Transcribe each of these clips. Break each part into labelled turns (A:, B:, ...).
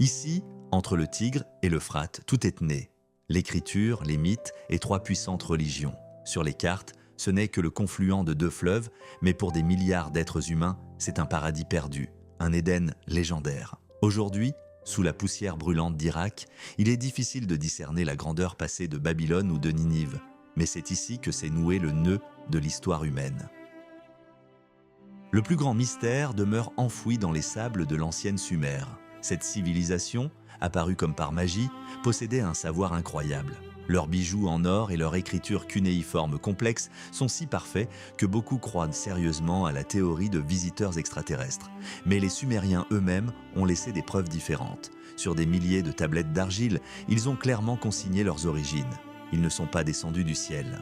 A: Ici, entre le Tigre et l'Euphrate, tout est né. L'écriture, les mythes et trois puissantes religions. Sur les cartes, ce n'est que le confluent de deux fleuves, mais pour des milliards d'êtres humains, c'est un paradis perdu, un Éden légendaire. Aujourd'hui, sous la poussière brûlante d'Irak, il est difficile de discerner la grandeur passée de Babylone ou de Ninive, mais c'est ici que s'est noué le nœud de l'histoire humaine. Le plus grand mystère demeure enfoui dans les sables de l'ancienne Sumer. Cette civilisation, apparue comme par magie, possédait un savoir incroyable. Leurs bijoux en or et leur écriture cunéiforme complexe sont si parfaits que beaucoup croient sérieusement à la théorie de visiteurs extraterrestres. Mais les Sumériens eux-mêmes ont laissé des preuves différentes. Sur des milliers de tablettes d'argile, ils ont clairement consigné leurs origines. Ils ne sont pas descendus du ciel.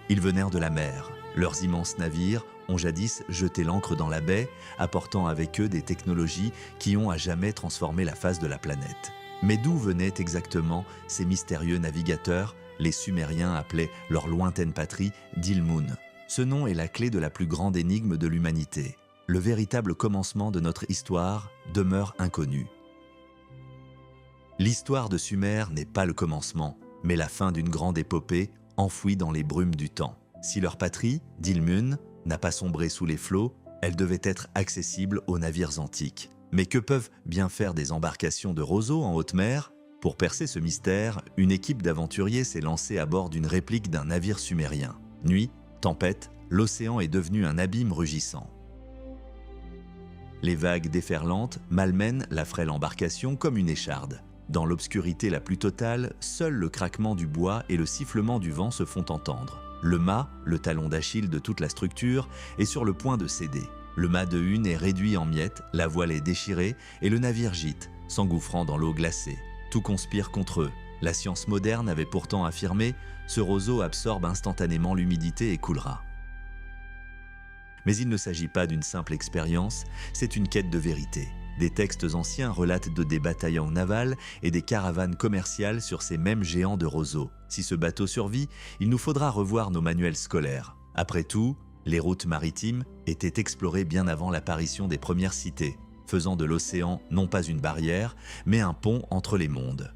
A: Ils venèrent de la mer. Leurs immenses navires ont jadis jeté l'ancre dans la baie, apportant avec eux des technologies qui ont à jamais transformé la face de la planète. Mais d'où venaient exactement ces mystérieux navigateurs, les Sumériens appelaient leur lointaine patrie d'Ilmun? Ce nom est la clé de la plus grande énigme de l'humanité. Le véritable commencement de notre histoire demeure inconnu. L'histoire de Sumer n'est pas le commencement, mais la fin d'une grande épopée enfouie dans les brumes du temps. Si leur patrie, d'Ilmun, n'a pas sombré sous les flots, elle devait être accessible aux navires antiques. Mais que peuvent bien faire des embarcations de roseaux en haute mer? Pour percer ce mystère, une équipe d'aventuriers s'est lancée à bord d'une réplique d'un navire sumérien. Nuit, tempête, l'océan est devenu un abîme rugissant. Les vagues déferlantes malmènent la frêle embarcation comme une écharde. Dans l'obscurité la plus totale, seul le craquement du bois et le sifflement du vent se font entendre. Le mât, le talon d'Achille de toute la structure, est sur le point de céder. Le mât de hune est réduit en miettes, la voile est déchirée et le navire gîte, s'engouffrant dans l'eau glacée. Tout conspire contre eux. La science moderne avait pourtant affirmé « ce roseau absorbe instantanément l'humidité et coulera ». Mais il ne s'agit pas d'une simple expérience, c'est une quête de vérité. Des textes anciens relatent des bataillons navals et des caravanes commerciales sur ces mêmes géants de roseaux. Si ce bateau survit, il nous faudra revoir nos manuels scolaires. Après tout, les routes maritimes étaient explorées bien avant l'apparition des premières cités, faisant de l'océan non pas une barrière, mais un pont entre les mondes.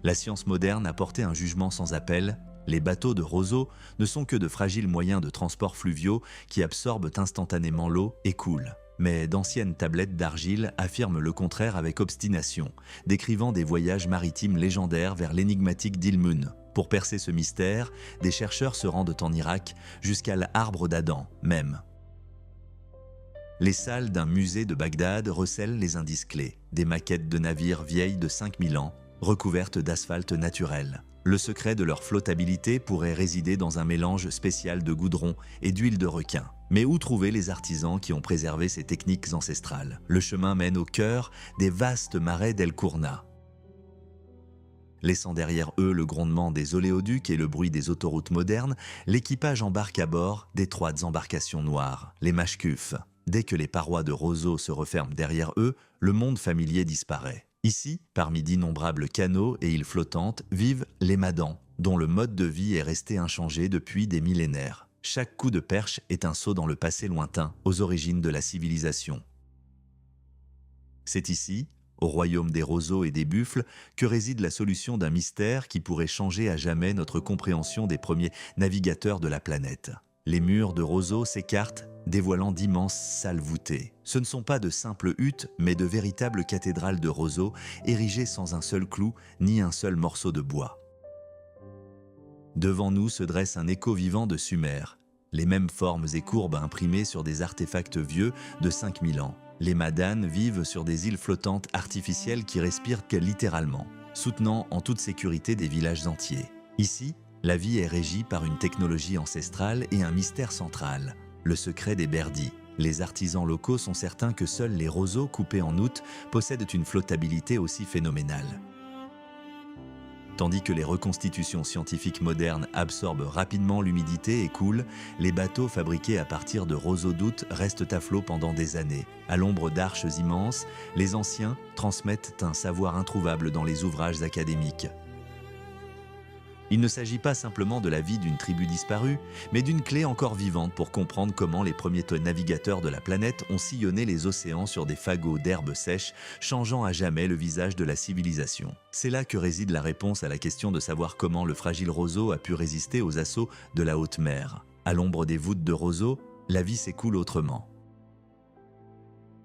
A: La science moderne a porté un jugement sans appel. Les bateaux de roseaux ne sont que de fragiles moyens de transport fluviaux qui absorbent instantanément l'eau et coulent. Mais d'anciennes tablettes d'argile affirment le contraire avec obstination, décrivant des voyages maritimes légendaires vers l'énigmatique d'Ilmun. Pour percer ce mystère, des chercheurs se rendent en Irak, jusqu'à l'Arbre d'Adan même. Les salles d'un musée de Bagdad recèlent les indices clés, des maquettes de navires vieilles de 5000 ans, recouvertes d'asphalte naturel. Le secret de leur flottabilité pourrait résider dans un mélange spécial de goudron et d'huile de requin. Mais où trouver les artisans qui ont préservé ces techniques ancestrales? Le chemin mène au cœur des vastes marais d'El Kourna. Laissant derrière eux le grondement des oléoducs et le bruit des autoroutes modernes, l'équipage embarque à bord d'étroites embarcations noires, les mashkufs. Dès que les parois de roseaux se referment derrière eux, le monde familier disparaît. Ici, parmi d'innombrables canaux et îles flottantes, vivent les Madans, dont le mode de vie est resté inchangé depuis des millénaires. Chaque coup de perche est un saut dans le passé lointain, aux origines de la civilisation. C'est ici, au royaume des roseaux et des buffles, que réside la solution d'un mystère qui pourrait changer à jamais notre compréhension des premiers navigateurs de la planète. Les murs de roseaux s'écartent, dévoilant d'immenses salles voûtées. Ce ne sont pas de simples huttes, mais de véritables cathédrales de roseaux, érigées sans un seul clou ni un seul morceau de bois. Devant nous se dresse un écho vivant de Sumer, les mêmes formes et courbes imprimées sur des artefacts vieux de 5000 ans. Les Madanes vivent sur des îles flottantes artificielles qui respirent littéralement, soutenant en toute sécurité des villages entiers. Ici, la vie est régie par une technologie ancestrale et un mystère central, le secret des berdis. Les artisans locaux sont certains que seuls les roseaux coupés en août possèdent une flottabilité aussi phénoménale. Tandis que les reconstitutions scientifiques modernes absorbent rapidement l'humidité et coulent, les bateaux fabriqués à partir de roseaux d'août restent à flot pendant des années. À l'ombre d'arches immenses, les anciens transmettent un savoir introuvable dans les ouvrages académiques. Il ne s'agit pas simplement de la vie d'une tribu disparue, mais d'une clé encore vivante pour comprendre comment les premiers navigateurs de la planète ont sillonné les océans sur des fagots d'herbes sèches, changeant à jamais le visage de la civilisation. C'est là que réside la réponse à la question de savoir comment le fragile roseau a pu résister aux assauts de la haute mer. À l'ombre des voûtes de roseaux, la vie s'écoule autrement.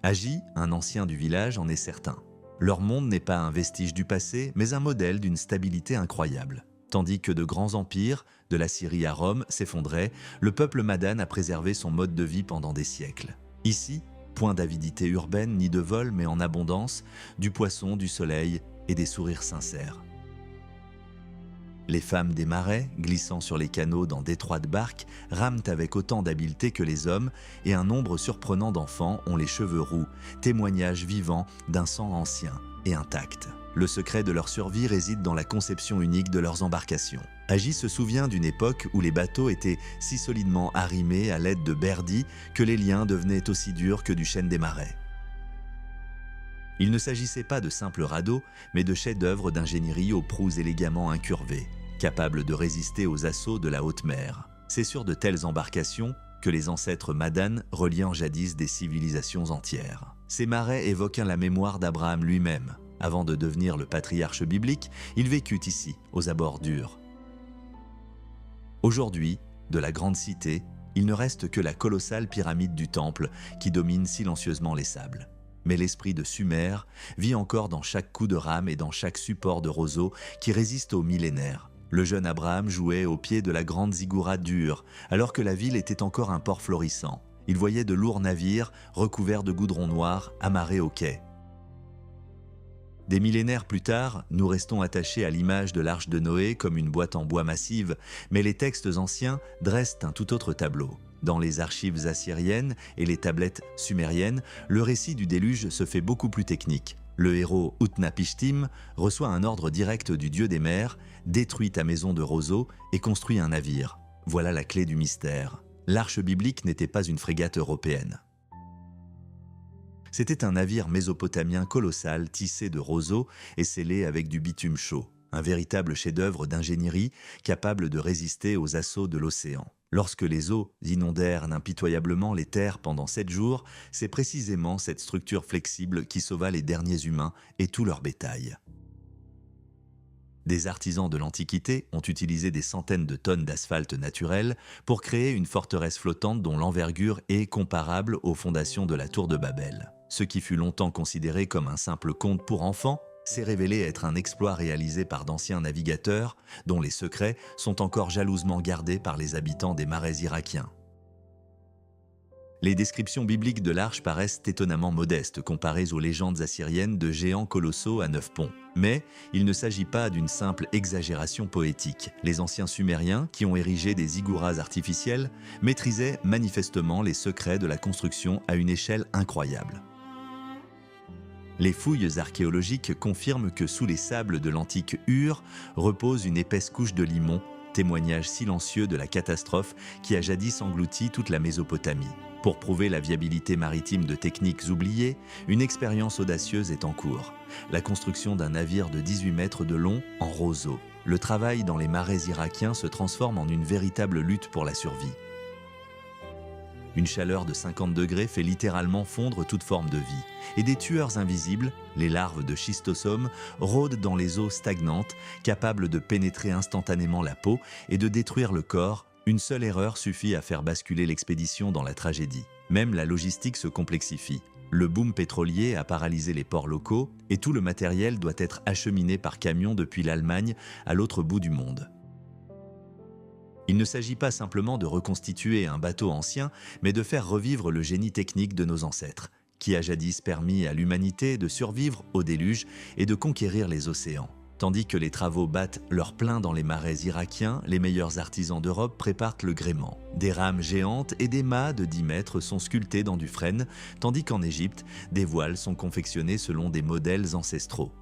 A: Agi, un ancien du village, en est certain. Leur monde n'est pas un vestige du passé, mais un modèle d'une stabilité incroyable. Tandis que de grands empires, de la Syrie à Rome, s'effondraient, le peuple Madan a préservé son mode de vie pendant des siècles. Ici, point d'avidité urbaine ni de vol, mais en abondance, du poisson, du soleil et des sourires sincères. Les femmes des marais, glissant sur les canaux dans d'étroites barques, rament avec autant d'habileté que les hommes, et un nombre surprenant d'enfants ont les cheveux roux, témoignage vivant d'un sang ancien et intact. Le secret de leur survie réside dans la conception unique de leurs embarcations. Agi se souvient d'une époque où les bateaux étaient si solidement arrimés à l'aide de berdis que les liens devenaient aussi durs que du chêne des marais. Il ne s'agissait pas de simples radeaux, mais de chefs-d'œuvre d'ingénierie aux proues élégamment incurvées, capables de résister aux assauts de la haute mer. C'est sur de telles embarcations que les ancêtres Madan reliant jadis des civilisations entières. Ces marais évoquent la mémoire d'Abraham lui-même. Avant de devenir le patriarche biblique, il vécut ici, aux abords d'Ur. Aujourd'hui, de la grande cité, il ne reste que la colossale pyramide du temple qui domine silencieusement les sables. Mais l'esprit de Sumer vit encore dans chaque coup de rame et dans chaque support de roseau qui résiste aux millénaires. Le jeune Abraham jouait au pied de la grande ziggourate d'Ur, alors que la ville était encore un port florissant. Il voyait de lourds navires recouverts de goudron noir amarrés au quai. Des millénaires plus tard, nous restons attachés à l'image de l'arche de Noé comme une boîte en bois massive, mais les textes anciens dressent un tout autre tableau. Dans les archives assyriennes et les tablettes sumériennes, le récit du déluge se fait beaucoup plus technique. Le héros Utnapishtim reçoit un ordre direct du dieu des mers, détruit ta maison de roseaux et construit un navire. Voilà la clé du mystère. L'arche biblique n'était pas une frégate européenne. C'était un navire mésopotamien colossal tissé de roseaux et scellé avec du bitume chaud, un véritable chef-d'œuvre d'ingénierie capable de résister aux assauts de l'océan. Lorsque les eaux inondèrent impitoyablement les terres pendant 7 jours, c'est précisément cette structure flexible qui sauva les derniers humains et tout leur bétail. Des artisans de l'Antiquité ont utilisé des centaines de tonnes d'asphalte naturel pour créer une forteresse flottante dont l'envergure est comparable aux fondations de la tour de Babel. Ce qui fut longtemps considéré comme un simple conte pour enfants s'est révélé être un exploit réalisé par d'anciens navigateurs dont les secrets sont encore jalousement gardés par les habitants des marais irakiens. Les descriptions bibliques de l'arche paraissent étonnamment modestes comparées aux légendes assyriennes de géants colossaux à 9 ponts. Mais il ne s'agit pas d'une simple exagération poétique. Les anciens Sumériens, qui ont érigé des zigguras artificiels, maîtrisaient manifestement les secrets de la construction à une échelle incroyable. Les fouilles archéologiques confirment que sous les sables de l'antique Ur repose une épaisse couche de limon, témoignage silencieux de la catastrophe qui a jadis englouti toute la Mésopotamie. Pour prouver la viabilité maritime de techniques oubliées, une expérience audacieuse est en cours. La construction d'un navire de 18 mètres de long en roseau. Le travail dans les marais irakiens se transforme en une véritable lutte pour la survie. Une chaleur de 50 degrés fait littéralement fondre toute forme de vie. Et des tueurs invisibles, les larves de schistosome, rôdent dans les eaux stagnantes, capables de pénétrer instantanément la peau et de détruire le corps. Une seule erreur suffit à faire basculer l'expédition dans la tragédie. Même la logistique se complexifie. Le boom pétrolier a paralysé les ports locaux et tout le matériel doit être acheminé par camion depuis l'Allemagne à l'autre bout du monde. Il ne s'agit pas simplement de reconstituer un bateau ancien, mais de faire revivre le génie technique de nos ancêtres, qui a jadis permis à l'humanité de survivre au déluge et de conquérir les océans. Tandis que les travaux battent leur plein dans les marais irakiens, les meilleurs artisans d'Europe préparent le gréement. Des rames géantes et des mâts de 10 mètres sont sculptés dans du frêne, tandis qu'en Égypte, des voiles sont confectionnés selon des modèles ancestraux.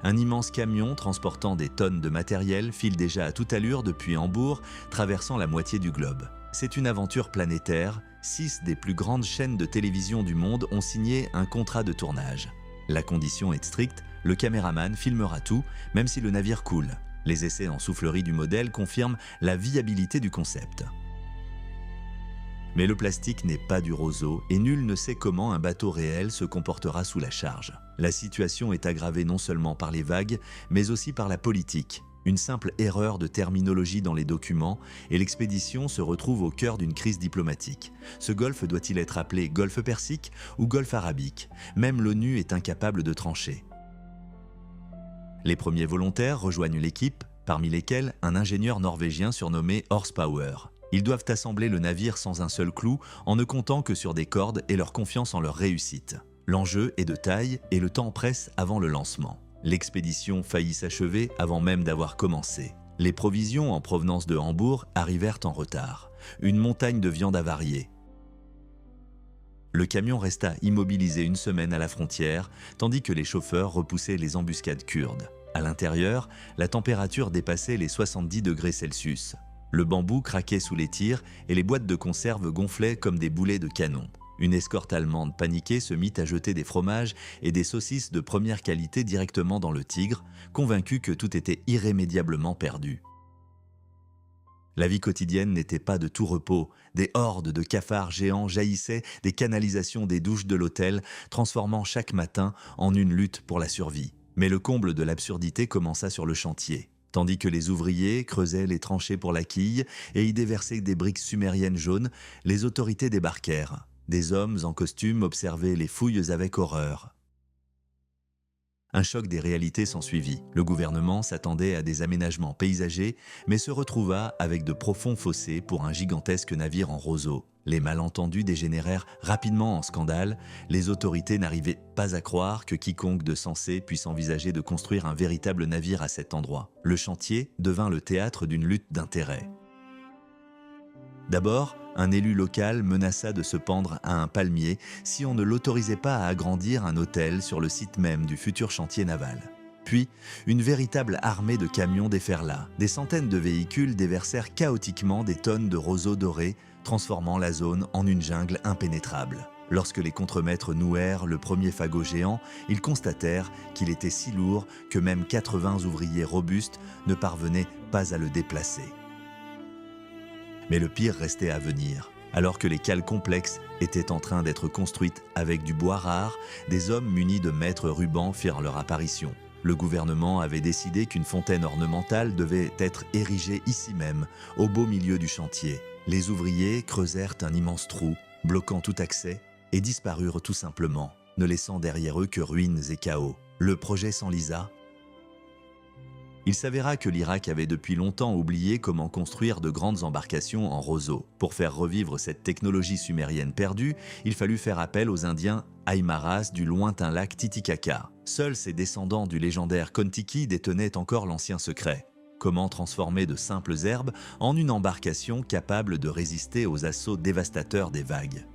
A: Un immense camion transportant des tonnes de matériel file déjà à toute allure depuis Hambourg, traversant la moitié du globe. C'est une aventure planétaire. 6 des plus grandes chaînes de télévision du monde ont signé un contrat de tournage. La condition est stricte, le caméraman filmera tout, même si le navire coule. Les essais en soufflerie du modèle confirment la viabilité du concept. Mais le plastique n'est pas du roseau et nul ne sait comment un bateau réel se comportera sous la charge. La situation est aggravée non seulement par les vagues, mais aussi par la politique. Une simple erreur de terminologie dans les documents et l'expédition se retrouve au cœur d'une crise diplomatique. Ce golfe doit-il être appelé golfe Persique ou golfe Arabique? Même l'ONU est incapable de trancher. Les premiers volontaires rejoignent l'équipe, parmi lesquels un ingénieur norvégien surnommé Horsepower. Ils doivent assembler le navire sans un seul clou, en ne comptant que sur des cordes et leur confiance en leur réussite. L'enjeu est de taille et le temps presse avant le lancement. L'expédition faillit s'achever avant même d'avoir commencé. Les provisions en provenance de Hambourg arrivèrent en retard. Une montagne de viande avariée. Le camion resta immobilisé une semaine à la frontière, tandis que les chauffeurs repoussaient les embuscades kurdes. À l'intérieur, la température dépassait les 70 degrés Celsius. Le bambou craquait sous les tirs et les boîtes de conserve gonflaient comme des boulets de canon. Une escorte allemande paniquée se mit à jeter des fromages et des saucisses de première qualité directement dans le Tigre, convaincue que tout était irrémédiablement perdu. La vie quotidienne n'était pas de tout repos. Des hordes de cafards géants jaillissaient des canalisations des douches de l'hôtel, transformant chaque matin en une lutte pour la survie. Mais le comble de l'absurdité commença sur le chantier. Tandis que les ouvriers creusaient les tranchées pour la quille et y déversaient des briques sumériennes jaunes, les autorités débarquèrent. Des hommes en costume observaient les fouilles avec horreur. Un choc des réalités s'ensuivit. Le gouvernement s'attendait à des aménagements paysagers, mais se retrouva avec de profonds fossés pour un gigantesque navire en roseau. Les malentendus dégénérèrent rapidement en scandale. Les autorités n'arrivaient pas à croire que quiconque de sensé puisse envisager de construire un véritable navire à cet endroit. Le chantier devint le théâtre d'une lutte d'intérêts. D'abord, un élu local menaça de se pendre à un palmier si on ne l'autorisait pas à agrandir un hôtel sur le site même du futur chantier naval. Puis, une véritable armée de camions déferla. Des centaines de véhicules déversèrent chaotiquement des tonnes de roseaux dorés, transformant la zone en une jungle impénétrable. Lorsque les contremaîtres nouèrent le premier fagot géant, ils constatèrent qu'il était si lourd que même 80 ouvriers robustes ne parvenaient pas à le déplacer. Mais le pire restait à venir. Alors que les cales complexes étaient en train d'être construites avec du bois rare, des hommes munis de mètres rubans firent leur apparition. Le gouvernement avait décidé qu'une fontaine ornementale devait être érigée ici même, au beau milieu du chantier. Les ouvriers creusèrent un immense trou, bloquant tout accès, et disparurent tout simplement, ne laissant derrière eux que ruines et chaos. Le projet s'enlisa. Il s'avéra que l'Irak avait depuis longtemps oublié comment construire de grandes embarcations en roseau. Pour faire revivre cette technologie sumérienne perdue, il fallut faire appel aux Indiens Aymaras du lointain lac Titicaca. Seuls ces descendants du légendaire Kon-Tiki détenaient encore l'ancien secret. Comment transformer de simples herbes en une embarcation capable de résister aux assauts dévastateurs des vagues.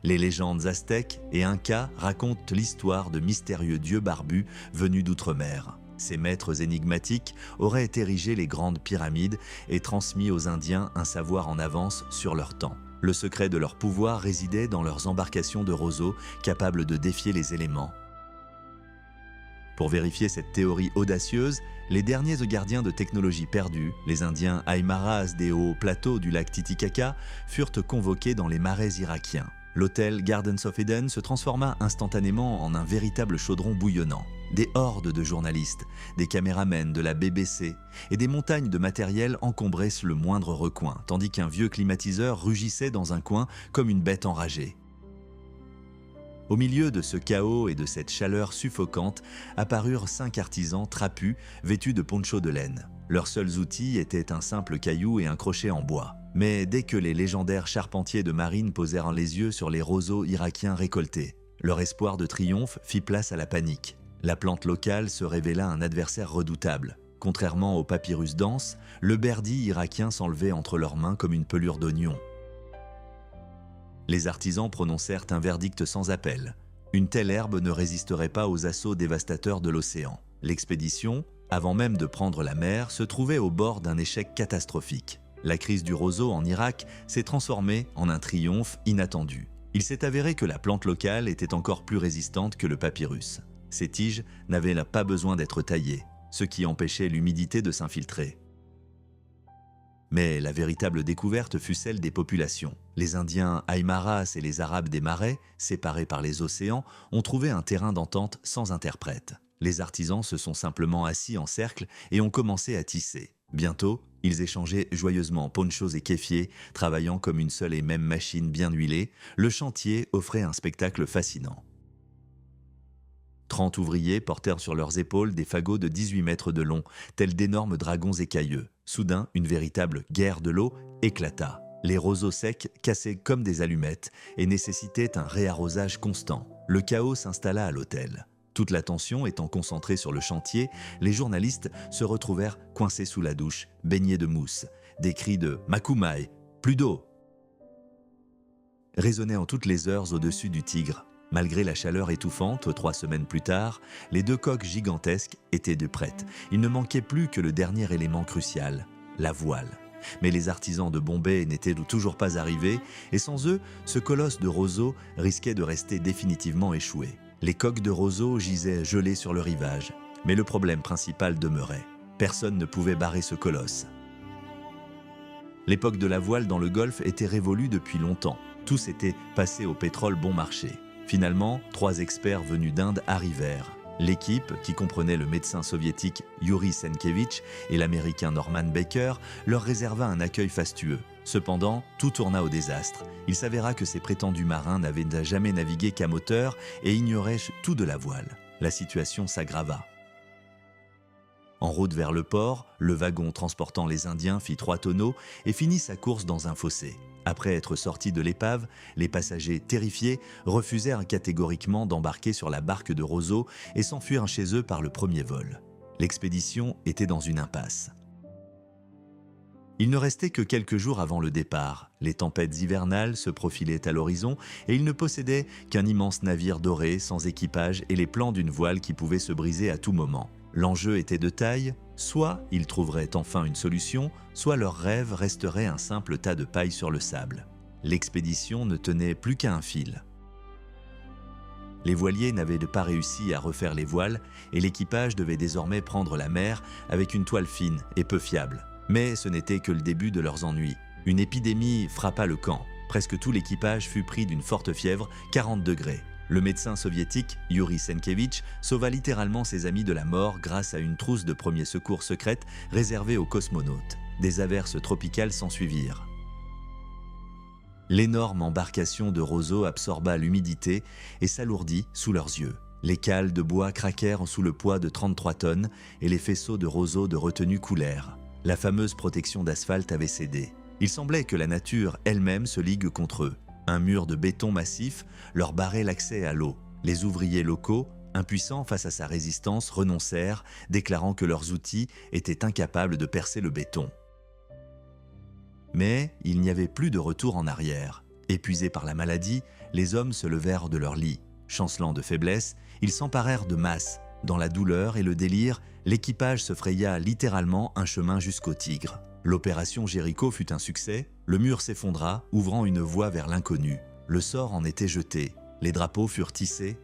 A: Les légendes aztèques et incas racontent l'histoire de mystérieux dieux barbus venus d'outre-mer. Ces maîtres énigmatiques auraient érigé les grandes pyramides et transmis aux Indiens un savoir en avance sur leur temps. Le secret de leur pouvoir résidait dans leurs embarcations de roseaux capables de défier les éléments. Pour vérifier cette théorie audacieuse, les derniers gardiens de technologie perdue, les Indiens Aymaras des hauts plateaux du lac Titicaca, furent convoqués dans les marais irakiens. L'hôtel Gardens of Eden se transforma instantanément en un véritable chaudron bouillonnant. Des hordes de journalistes, des caméramens de la BBC et des montagnes de matériel encombraient le moindre recoin, tandis qu'un vieux climatiseur rugissait dans un coin comme une bête enragée. Au milieu de ce chaos et de cette chaleur suffocante, apparurent 5 artisans trapus vêtus de ponchos de laine. Leurs seuls outils étaient un simple caillou et un crochet en bois. Mais dès que les légendaires charpentiers de marine posèrent les yeux sur les roseaux irakiens récoltés, leur espoir de triomphe fit place à la panique. La plante locale se révéla un adversaire redoutable. Contrairement au papyrus dense, le berdi irakien s'enlevait entre leurs mains comme une pelure d'oignon. Les artisans prononcèrent un verdict sans appel. Une telle herbe ne résisterait pas aux assauts dévastateurs de l'océan. L'expédition, avant même de prendre la mer, se trouvait au bord d'un échec catastrophique. La crise du roseau en Irak s'est transformée en un triomphe inattendu. Il s'est avéré que la plante locale était encore plus résistante que le papyrus. Ces tiges n'avaient pas besoin d'être taillées. ce qui empêchait l'humidité de s'infiltrer. Mais la véritable découverte fut celle des populations. Les Indiens Aymaras et les Arabes des marais, séparés par les océans, ont trouvé un terrain d'entente sans interprète. Les artisans se sont simplement assis en cercle et ont commencé à tisser. Bientôt, ils échangeaient joyeusement ponchos et kéfiers, travaillant comme une seule et même machine bien huilée. Le chantier offrait un spectacle fascinant. 30 ouvriers portèrent sur leurs épaules des fagots de 18 mètres de long, tels d'énormes dragons écailleux. Soudain, une véritable guerre de l'eau éclata. Les roseaux secs cassaient comme des allumettes et nécessitaient un réarrosage constant. Le chaos s'installa à l'hôtel. Toute l'attention étant concentrée sur le chantier, les journalistes se retrouvèrent coincés sous la douche, baignés de mousse. Des cris de « Makumai !»« Plus d'eau !» résonnaient en toutes les heures au-dessus du Tigre. Malgré la chaleur étouffante, 3 semaines plus tard, les 2 coques gigantesques étaient de prêtes. Il ne manquait plus que le dernier élément crucial, la voile. Mais les artisans de Bombay n'étaient toujours pas arrivés, et sans eux, ce colosse de roseaux risquait de rester définitivement échoué. Les coques de roseaux gisaient gelées sur le rivage. Mais le problème principal demeurait. Personne ne pouvait barrer ce colosse. L'époque de la voile dans le Golfe était révolue depuis longtemps. Tout s'était passé au pétrole bon marché. Finalement, 3 experts venus d'Inde arrivèrent. L'équipe, qui comprenait le médecin soviétique Yuri Senkevich et l'américain Norman Baker, leur réserva un accueil fastueux. Cependant, tout tourna au désastre. Il s'avéra que ces prétendus marins n'avaient jamais navigué qu'à moteur et ignoraient tout de la voile. La situation s'aggrava. En route vers le port, le wagon transportant les Indiens fit 3 tonneaux et finit sa course dans un fossé. Après être sortis de l'épave, les passagers, terrifiés, refusèrent catégoriquement d'embarquer sur la barque de roseaux et s'enfuirent chez eux par le premier vol. L'expédition était dans une impasse. Il ne restait que quelques jours avant le départ. Les tempêtes hivernales se profilaient à l'horizon et ils ne possédaient qu'un immense navire doré, sans équipage et les plans d'une voile qui pouvait se briser à tout moment. L'enjeu était de taille, soit ils trouveraient enfin une solution, soit leur rêve resterait un simple tas de paille sur le sable. L'expédition ne tenait plus qu'à un fil. Les voiliers n'avaient pas réussi à refaire les voiles et l'équipage devait désormais prendre la mer avec une toile fine et peu fiable. Mais ce n'était que le début de leurs ennuis. Une épidémie frappa le camp. Presque tout l'équipage fut pris d'une forte fièvre, 40 degrés. Le médecin soviétique, Yuri Senkevich, sauva littéralement ses amis de la mort grâce à une trousse de premiers secours secrète réservée aux cosmonautes. Des averses tropicales s'ensuivirent. L'énorme embarcation de roseaux absorba l'humidité et s'alourdit sous leurs yeux. Les cales de bois craquèrent sous le poids de 33 tonnes et les faisceaux de roseaux de retenue coulèrent. La fameuse protection d'asphalte avait cédé. Il semblait que la nature elle-même se ligue contre eux. Un mur de béton massif leur barrait l'accès à l'eau. Les ouvriers locaux, impuissants face à sa résistance, renoncèrent, déclarant que leurs outils étaient incapables de percer le béton. Mais il n'y avait plus de retour en arrière. Épuisés par la maladie, les hommes se levèrent de leur lit. Chancelant de faiblesse, ils s'emparèrent de masse. Dans la douleur et le délire, l'équipage se fraya littéralement un chemin jusqu'au Tigre. L'opération Jéricho fut un succès, le mur s'effondra, ouvrant une voie vers l'inconnu. Le sort en était jeté, les drapeaux furent tissés.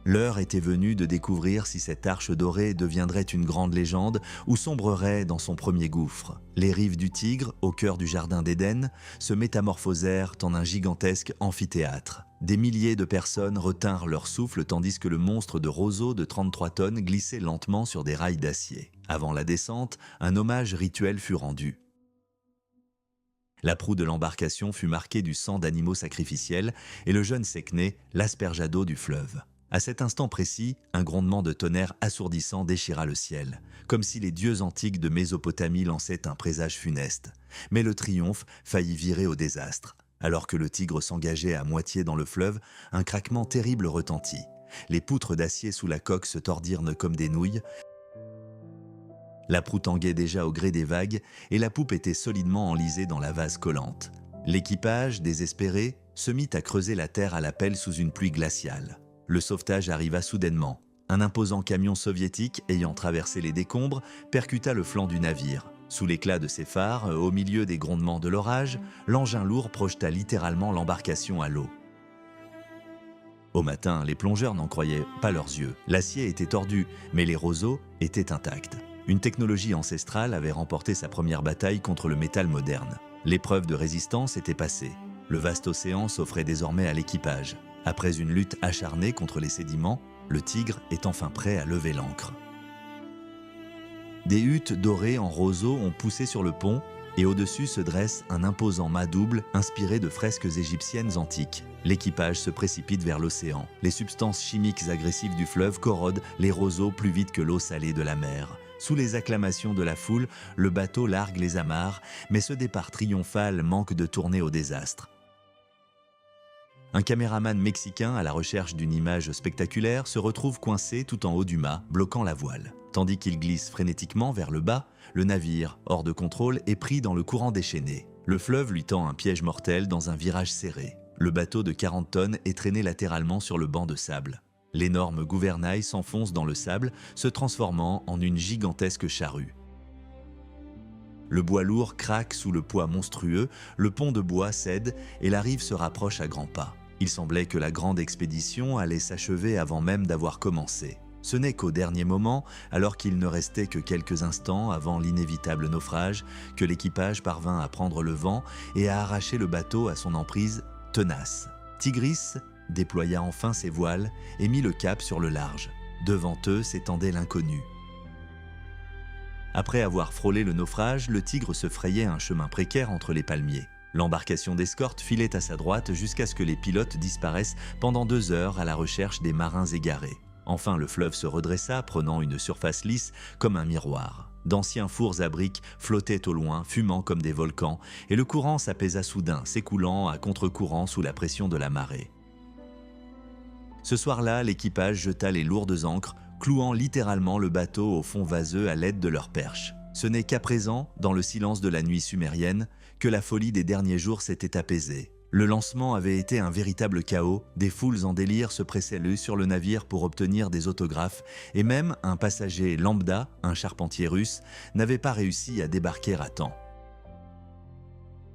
A: L'heure était venue de découvrir si cette arche dorée deviendrait une grande légende ou sombrerait dans son premier gouffre. Les rives du Tigre, au cœur du jardin d'Éden, se métamorphosèrent en un gigantesque amphithéâtre. Des milliers de personnes retinrent leur souffle tandis que le monstre de roseaux de 33 tonnes glissait lentement sur des rails d'acier. Avant la descente, un hommage rituel fut rendu. La proue de l'embarcation fut marquée du sang d'animaux sacrificiels et le jeune Séchné l'aspergea d'eau du fleuve. À cet instant précis, un grondement de tonnerre assourdissant déchira le ciel, comme si les dieux antiques de Mésopotamie lançaient un présage funeste. Mais le triomphe faillit virer au désastre. Alors que le Tigre s'engageait à moitié dans le fleuve, un craquement terrible retentit. Les poutres d'acier sous la coque se tordirent comme des nouilles. La proue tanguait déjà au gré des vagues et la poupe était solidement enlisée dans la vase collante. L'équipage, désespéré, se mit à creuser la terre à la pelle sous une pluie glaciale. Le sauvetage arriva soudainement. Un imposant camion soviétique, ayant traversé les décombres, percuta le flanc du navire. Sous l'éclat de ses phares, au milieu des grondements de l'orage, l'engin lourd projeta littéralement l'embarcation à l'eau. Au matin, les plongeurs n'en croyaient pas leurs yeux. L'acier était tordu, mais les roseaux étaient intacts. Une technologie ancestrale avait remporté sa première bataille contre le métal moderne. L'épreuve de résistance était passée. Le vaste océan s'offrait désormais à l'équipage. Après une lutte acharnée contre les sédiments, le Tigre est enfin prêt à lever l'ancre. Des huttes dorées en roseaux ont poussé sur le pont et au-dessus se dresse un imposant mât double inspiré de fresques égyptiennes antiques. L'équipage se précipite vers l'océan. Les substances chimiques agressives du fleuve corrodent les roseaux plus vite que l'eau salée de la mer. Sous les acclamations de la foule, le bateau largue les amarres, mais ce départ triomphal manque de tourner au désastre. Un caméraman mexicain à la recherche d'une image spectaculaire se retrouve coincé tout en haut du mât, bloquant la voile. Tandis qu'il glisse frénétiquement vers le bas, le navire, hors de contrôle, est pris dans le courant déchaîné. Le fleuve lui tend un piège mortel dans un virage serré. Le bateau de 40 tonnes est traîné latéralement sur le banc de sable. L'énorme gouvernail s'enfonce dans le sable, se transformant en une gigantesque charrue. Le bois lourd craque sous le poids monstrueux, le pont de bois cède et la rive se rapproche à grands pas. Il semblait que la grande expédition allait s'achever avant même d'avoir commencé. Ce n'est qu'au dernier moment, alors qu'il ne restait que quelques instants avant l'inévitable naufrage, que l'équipage parvint à prendre le vent et à arracher le bateau à son emprise tenace. Tigris déploya enfin ses voiles et mit le cap sur le large. Devant eux s'étendait l'inconnu. Après avoir frôlé le naufrage, le Tigre se frayait un chemin précaire entre les palmiers. L'embarcation d'escorte filait à sa droite jusqu'à ce que les pilotes disparaissent pendant 2 heures à la recherche des marins égarés. Enfin, le fleuve se redressa, prenant une surface lisse comme un miroir. D'anciens fours à briques flottaient au loin, fumant comme des volcans, et le courant s'apaisa soudain, s'écoulant à contre-courant sous la pression de la marée. Ce soir-là, l'équipage jeta les lourdes ancres, clouant littéralement le bateau au fond vaseux à l'aide de leurs perches. Ce n'est qu'à présent, dans le silence de la nuit sumérienne, que la folie des derniers jours s'était apaisée. Le lancement avait été un véritable chaos, des foules en délire se pressaient sur le navire pour obtenir des autographes, et même un passager lambda, un charpentier russe, n'avait pas réussi à débarquer à temps.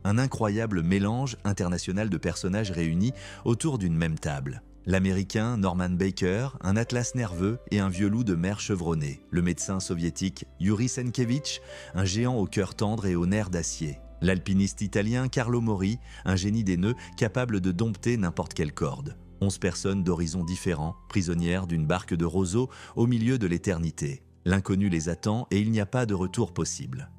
A: Un incroyable mélange international de personnages réunis autour d'une même table. L'Américain Norman Baker, un atlas nerveux et un vieux loup de mer chevronné. Le médecin soviétique Yuri Senkevich, un géant au cœur tendre et aux nerfs d'acier. L'alpiniste italien Carlo Mori, un génie des nœuds capable de dompter n'importe quelle corde. 11 personnes d'horizons différents, prisonnières d'une barque de roseaux au milieu de l'éternité. L'inconnu les attend et il n'y a pas de retour possible.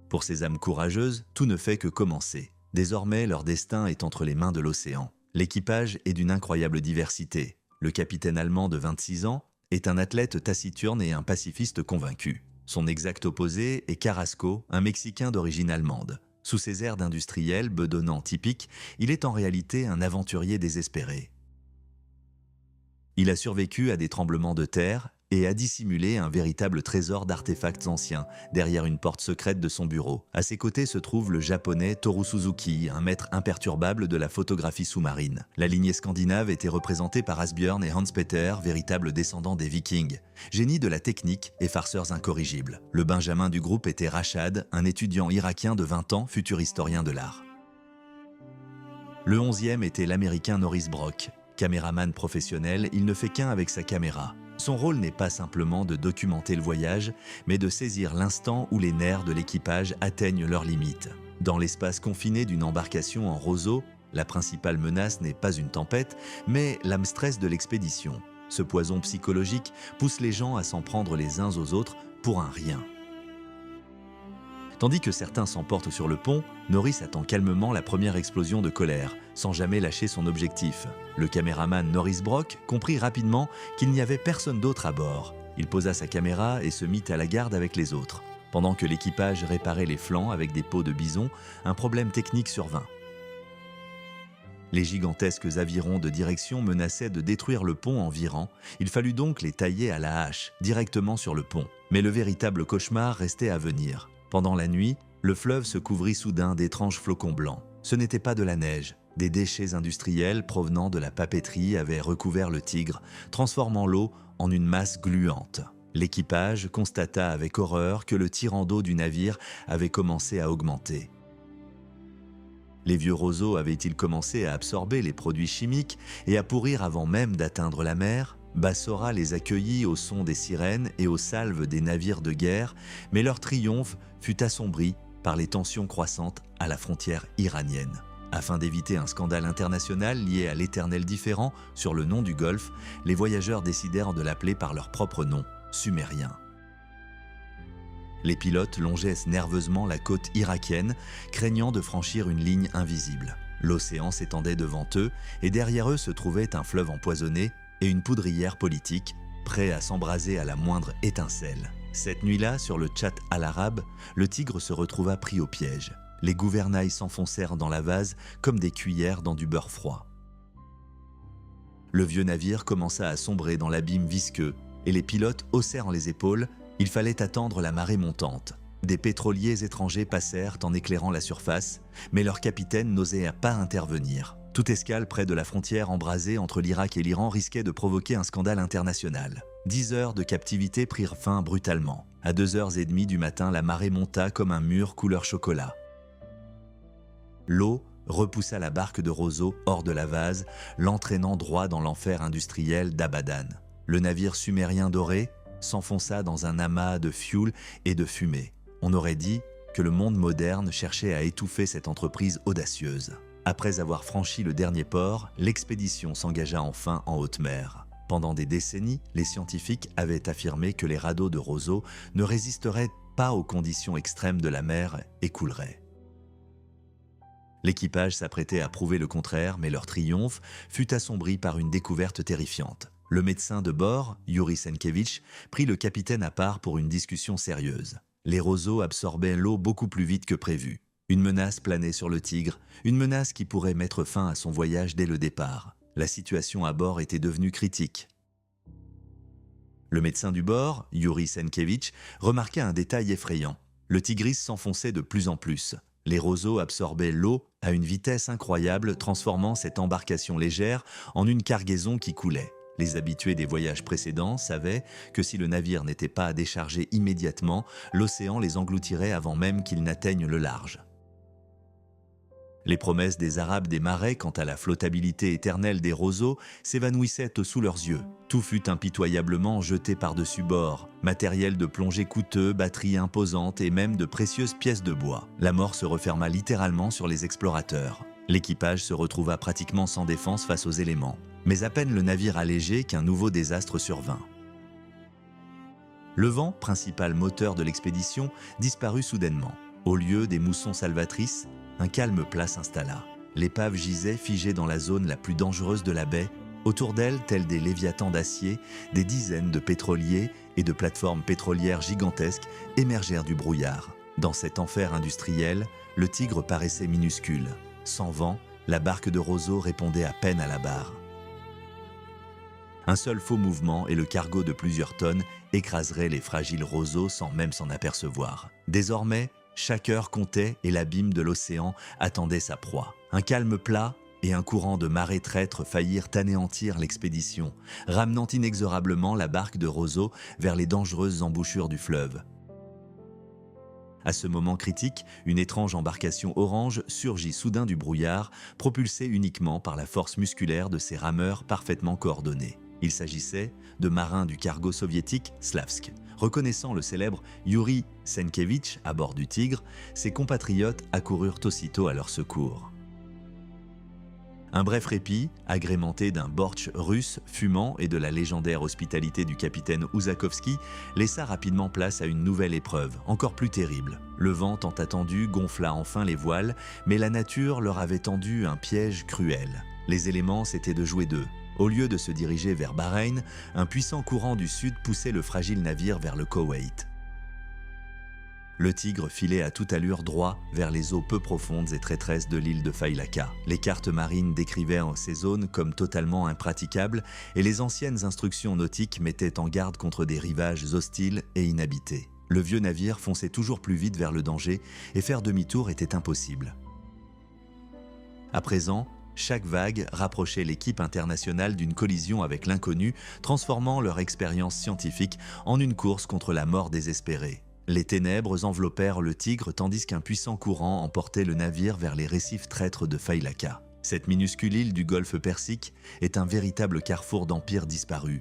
A: Pour ces âmes courageuses, tout ne fait que commencer. Désormais, leur destin est entre les mains de l'océan. L'équipage est d'une incroyable diversité. Le capitaine allemand de 26 ans est un athlète taciturne et un pacifiste convaincu. Son exact opposé est Carrasco, un Mexicain d'origine allemande. Sous ses airs d'industriel bedonnant typiques, il est en réalité un aventurier désespéré. Il a survécu à des tremblements de terre et a dissimulé un véritable trésor d'artefacts anciens derrière une porte secrète de son bureau. À ses côtés se trouve le japonais Toru Suzuki, un maître imperturbable de la photographie sous-marine. La lignée scandinave était représentée par Asbjørn et Hans-Peter, véritables descendants des Vikings. Génies de la technique et farceurs incorrigibles. Le benjamin du groupe était Rachad, un étudiant irakien de 20 ans, futur historien de l'art. Le 11e était l'américain Norris Brock. Caméraman professionnel, il ne fait qu'un avec sa caméra. Son rôle n'est pas simplement de documenter le voyage, mais de saisir l'instant où les nerfs de l'équipage atteignent leurs limites. Dans l'espace confiné d'une embarcation en roseau, la principale menace n'est pas une tempête, mais l'âme stress de l'expédition. Ce poison psychologique pousse les gens à s'en prendre les uns aux autres pour un rien. Tandis que certains s'emportent sur le pont, Norris attend calmement la première explosion de colère, sans jamais lâcher son objectif. Le caméraman Norris Brock comprit rapidement qu'il n'y avait personne d'autre à bord. Il posa sa caméra et se mit à la garde avec les autres. Pendant que l'équipage réparait les flancs avec des peaux de bison, un problème technique survint. Les gigantesques avirons de direction menaçaient de détruire le pont en virant. Il fallut donc les tailler à la hache, directement sur le pont. Mais le véritable cauchemar restait à venir. Pendant la nuit, le fleuve se couvrit soudain d'étranges flocons blancs. Ce n'était pas de la neige. Des déchets industriels provenant de la papeterie avaient recouvert le Tigre, transformant l'eau en une masse gluante. L'équipage constata avec horreur que le tirant d'eau du navire avait commencé à augmenter. Les vieux roseaux avaient-ils commencé à absorber les produits chimiques et à pourrir avant même d'atteindre la mer? Bassora les accueillit au son des sirènes et aux salves des navires de guerre, mais leur triomphe fut assombri par les tensions croissantes à la frontière iranienne. Afin d'éviter un scandale international lié à l'éternel différend sur le nom du Golfe, les voyageurs décidèrent de l'appeler par leur propre nom, sumérien. Les pilotes longeaient nerveusement la côte irakienne, craignant de franchir une ligne invisible. L'océan s'étendait devant eux, et derrière eux se trouvait un fleuve empoisonné et une poudrière politique, prêt à s'embraser à la moindre étincelle. Cette nuit-là, sur le Tchat al-Arabe, le Tigre se retrouva pris au piège. Les gouvernails s'enfoncèrent dans la vase comme des cuillères dans du beurre froid. Le vieux navire commença à sombrer dans l'abîme visqueux, et les pilotes haussèrent les épaules. Il fallait attendre la marée montante. Des pétroliers étrangers passèrent en éclairant la surface, mais leur capitaine n'osait pas intervenir. Toute escale près de la frontière embrasée entre l'Irak et l'Iran risquait de provoquer un scandale international. 10 heures de captivité prirent fin brutalement. À 2h30 du matin, la marée monta comme un mur couleur chocolat. L'eau repoussa la barque de roseaux hors de la vase, l'entraînant droit dans l'enfer industriel d'Abadan. Le navire sumérien doré s'enfonça dans un amas de fioul et de fumée. On aurait dit que le monde moderne cherchait à étouffer cette entreprise audacieuse. Après avoir franchi le dernier port, l'expédition s'engagea enfin en haute mer. Pendant des décennies, les scientifiques avaient affirmé que les radeaux de roseaux ne résisteraient pas aux conditions extrêmes de la mer et couleraient. L'équipage s'apprêtait à prouver le contraire, mais leur triomphe fut assombri par une découverte terrifiante. Le médecin de bord, Yuri Senkevich, prit le capitaine à part pour une discussion sérieuse. Les roseaux absorbaient l'eau beaucoup plus vite que prévu. Une menace planait sur le Tigre, une menace qui pourrait mettre fin à son voyage dès le départ. La situation à bord était devenue critique. Le médecin du bord, Yuri Senkevich, remarqua un détail effrayant. Le Tigris s'enfonçait de plus en plus. Les roseaux absorbaient l'eau à une vitesse incroyable, transformant cette embarcation légère en une cargaison qui coulait. Les habitués des voyages précédents savaient que si le navire n'était pas à décharger immédiatement, l'océan les engloutirait avant même qu'ils n'atteignent le large. Les promesses des Arabes des marais quant à la flottabilité éternelle des roseaux s'évanouissaient sous leurs yeux. Tout fut impitoyablement jeté par-dessus bord. Matériel de plongée coûteux, batteries imposantes et même de précieuses pièces de bois. La mort se referma littéralement sur les explorateurs. L'équipage se retrouva pratiquement sans défense face aux éléments. Mais à peine le navire allégé qu'un nouveau désastre survint. Le vent, principal moteur de l'expédition, disparut soudainement. Au lieu des moussons salvatrices, un calme plat s'installa. L'épave gisait figée dans la zone la plus dangereuse de la baie. Autour d'elle, tels des léviathans d'acier, des dizaines de pétroliers et de plateformes pétrolières gigantesques émergèrent du brouillard. Dans cet enfer industriel, le Tigre paraissait minuscule. Sans vent, la barque de roseaux répondait à peine à la barre. Un seul faux mouvement et le cargo de plusieurs tonnes écraserait les fragiles roseaux sans même s'en apercevoir. Désormais, chaque heure comptait et l'abîme de l'océan attendait sa proie. Un calme plat et un courant de marée traître faillirent anéantir l'expédition, ramenant inexorablement la barque de roseaux vers les dangereuses embouchures du fleuve. À ce moment critique, une étrange embarcation orange surgit soudain du brouillard, propulsée uniquement par la force musculaire de ses rameurs parfaitement coordonnés. Il s'agissait de marins du cargo soviétique Slavsk. Reconnaissant le célèbre Yuri Senkevich à bord du Tigre, ses compatriotes accoururent aussitôt à leur secours. Un bref répit, agrémenté d'un bortsch russe fumant et de la légendaire hospitalité du capitaine Ouzakovski, laissa rapidement place à une nouvelle épreuve, encore plus terrible. Le vent tant attendu gonfla enfin les voiles, mais la nature leur avait tendu un piège cruel. Les éléments s'étaient de jouer d'eux. Au lieu de se diriger vers Bahreïn, un puissant courant du sud poussait le fragile navire vers le Koweït. Le Tigre filait à toute allure droit vers les eaux peu profondes et traîtresses de l'île de Failaka. Les cartes marines décrivaient ces zones comme totalement impraticables et les anciennes instructions nautiques mettaient en garde contre des rivages hostiles et inhabités. Le vieux navire fonçait toujours plus vite vers le danger et faire demi-tour était impossible. À présent, chaque vague rapprochait l'équipe internationale d'une collision avec l'inconnu, transformant leur expérience scientifique en une course contre la mort désespérée. Les ténèbres enveloppèrent le Tigre tandis qu'un puissant courant emportait le navire vers les récifs traîtres de Failaka. Cette minuscule île du golfe Persique est un véritable carrefour d'empires disparus.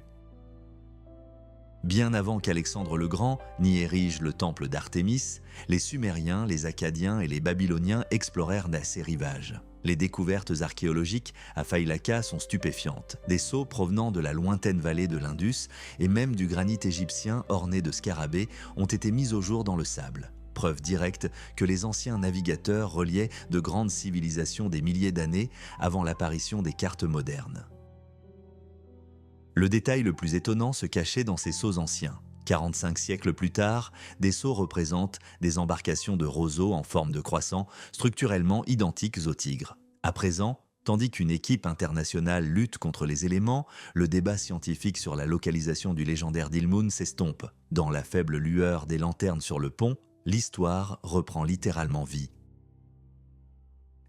A: Bien avant qu'Alexandre le Grand n'y érige le temple d'Artémis, les Sumériens, les Akkadiens et les Babyloniens explorèrent ces rivages. Les découvertes archéologiques à Failaka sont stupéfiantes. Des sceaux provenant de la lointaine vallée de l'Indus et même du granit égyptien orné de scarabées ont été mis au jour dans le sable. Preuve directe que les anciens navigateurs reliaient de grandes civilisations des milliers d'années avant l'apparition des cartes modernes. Le détail le plus étonnant se cachait dans ces sceaux anciens. 45 siècles plus tard, des sceaux représentent des embarcations de roseaux en forme de croissant, structurellement identiques au Tigre. À présent, tandis qu'une équipe internationale lutte contre les éléments, le débat scientifique sur la localisation du légendaire Dilmun s'estompe. Dans la faible lueur des lanternes sur le pont, l'histoire reprend littéralement vie.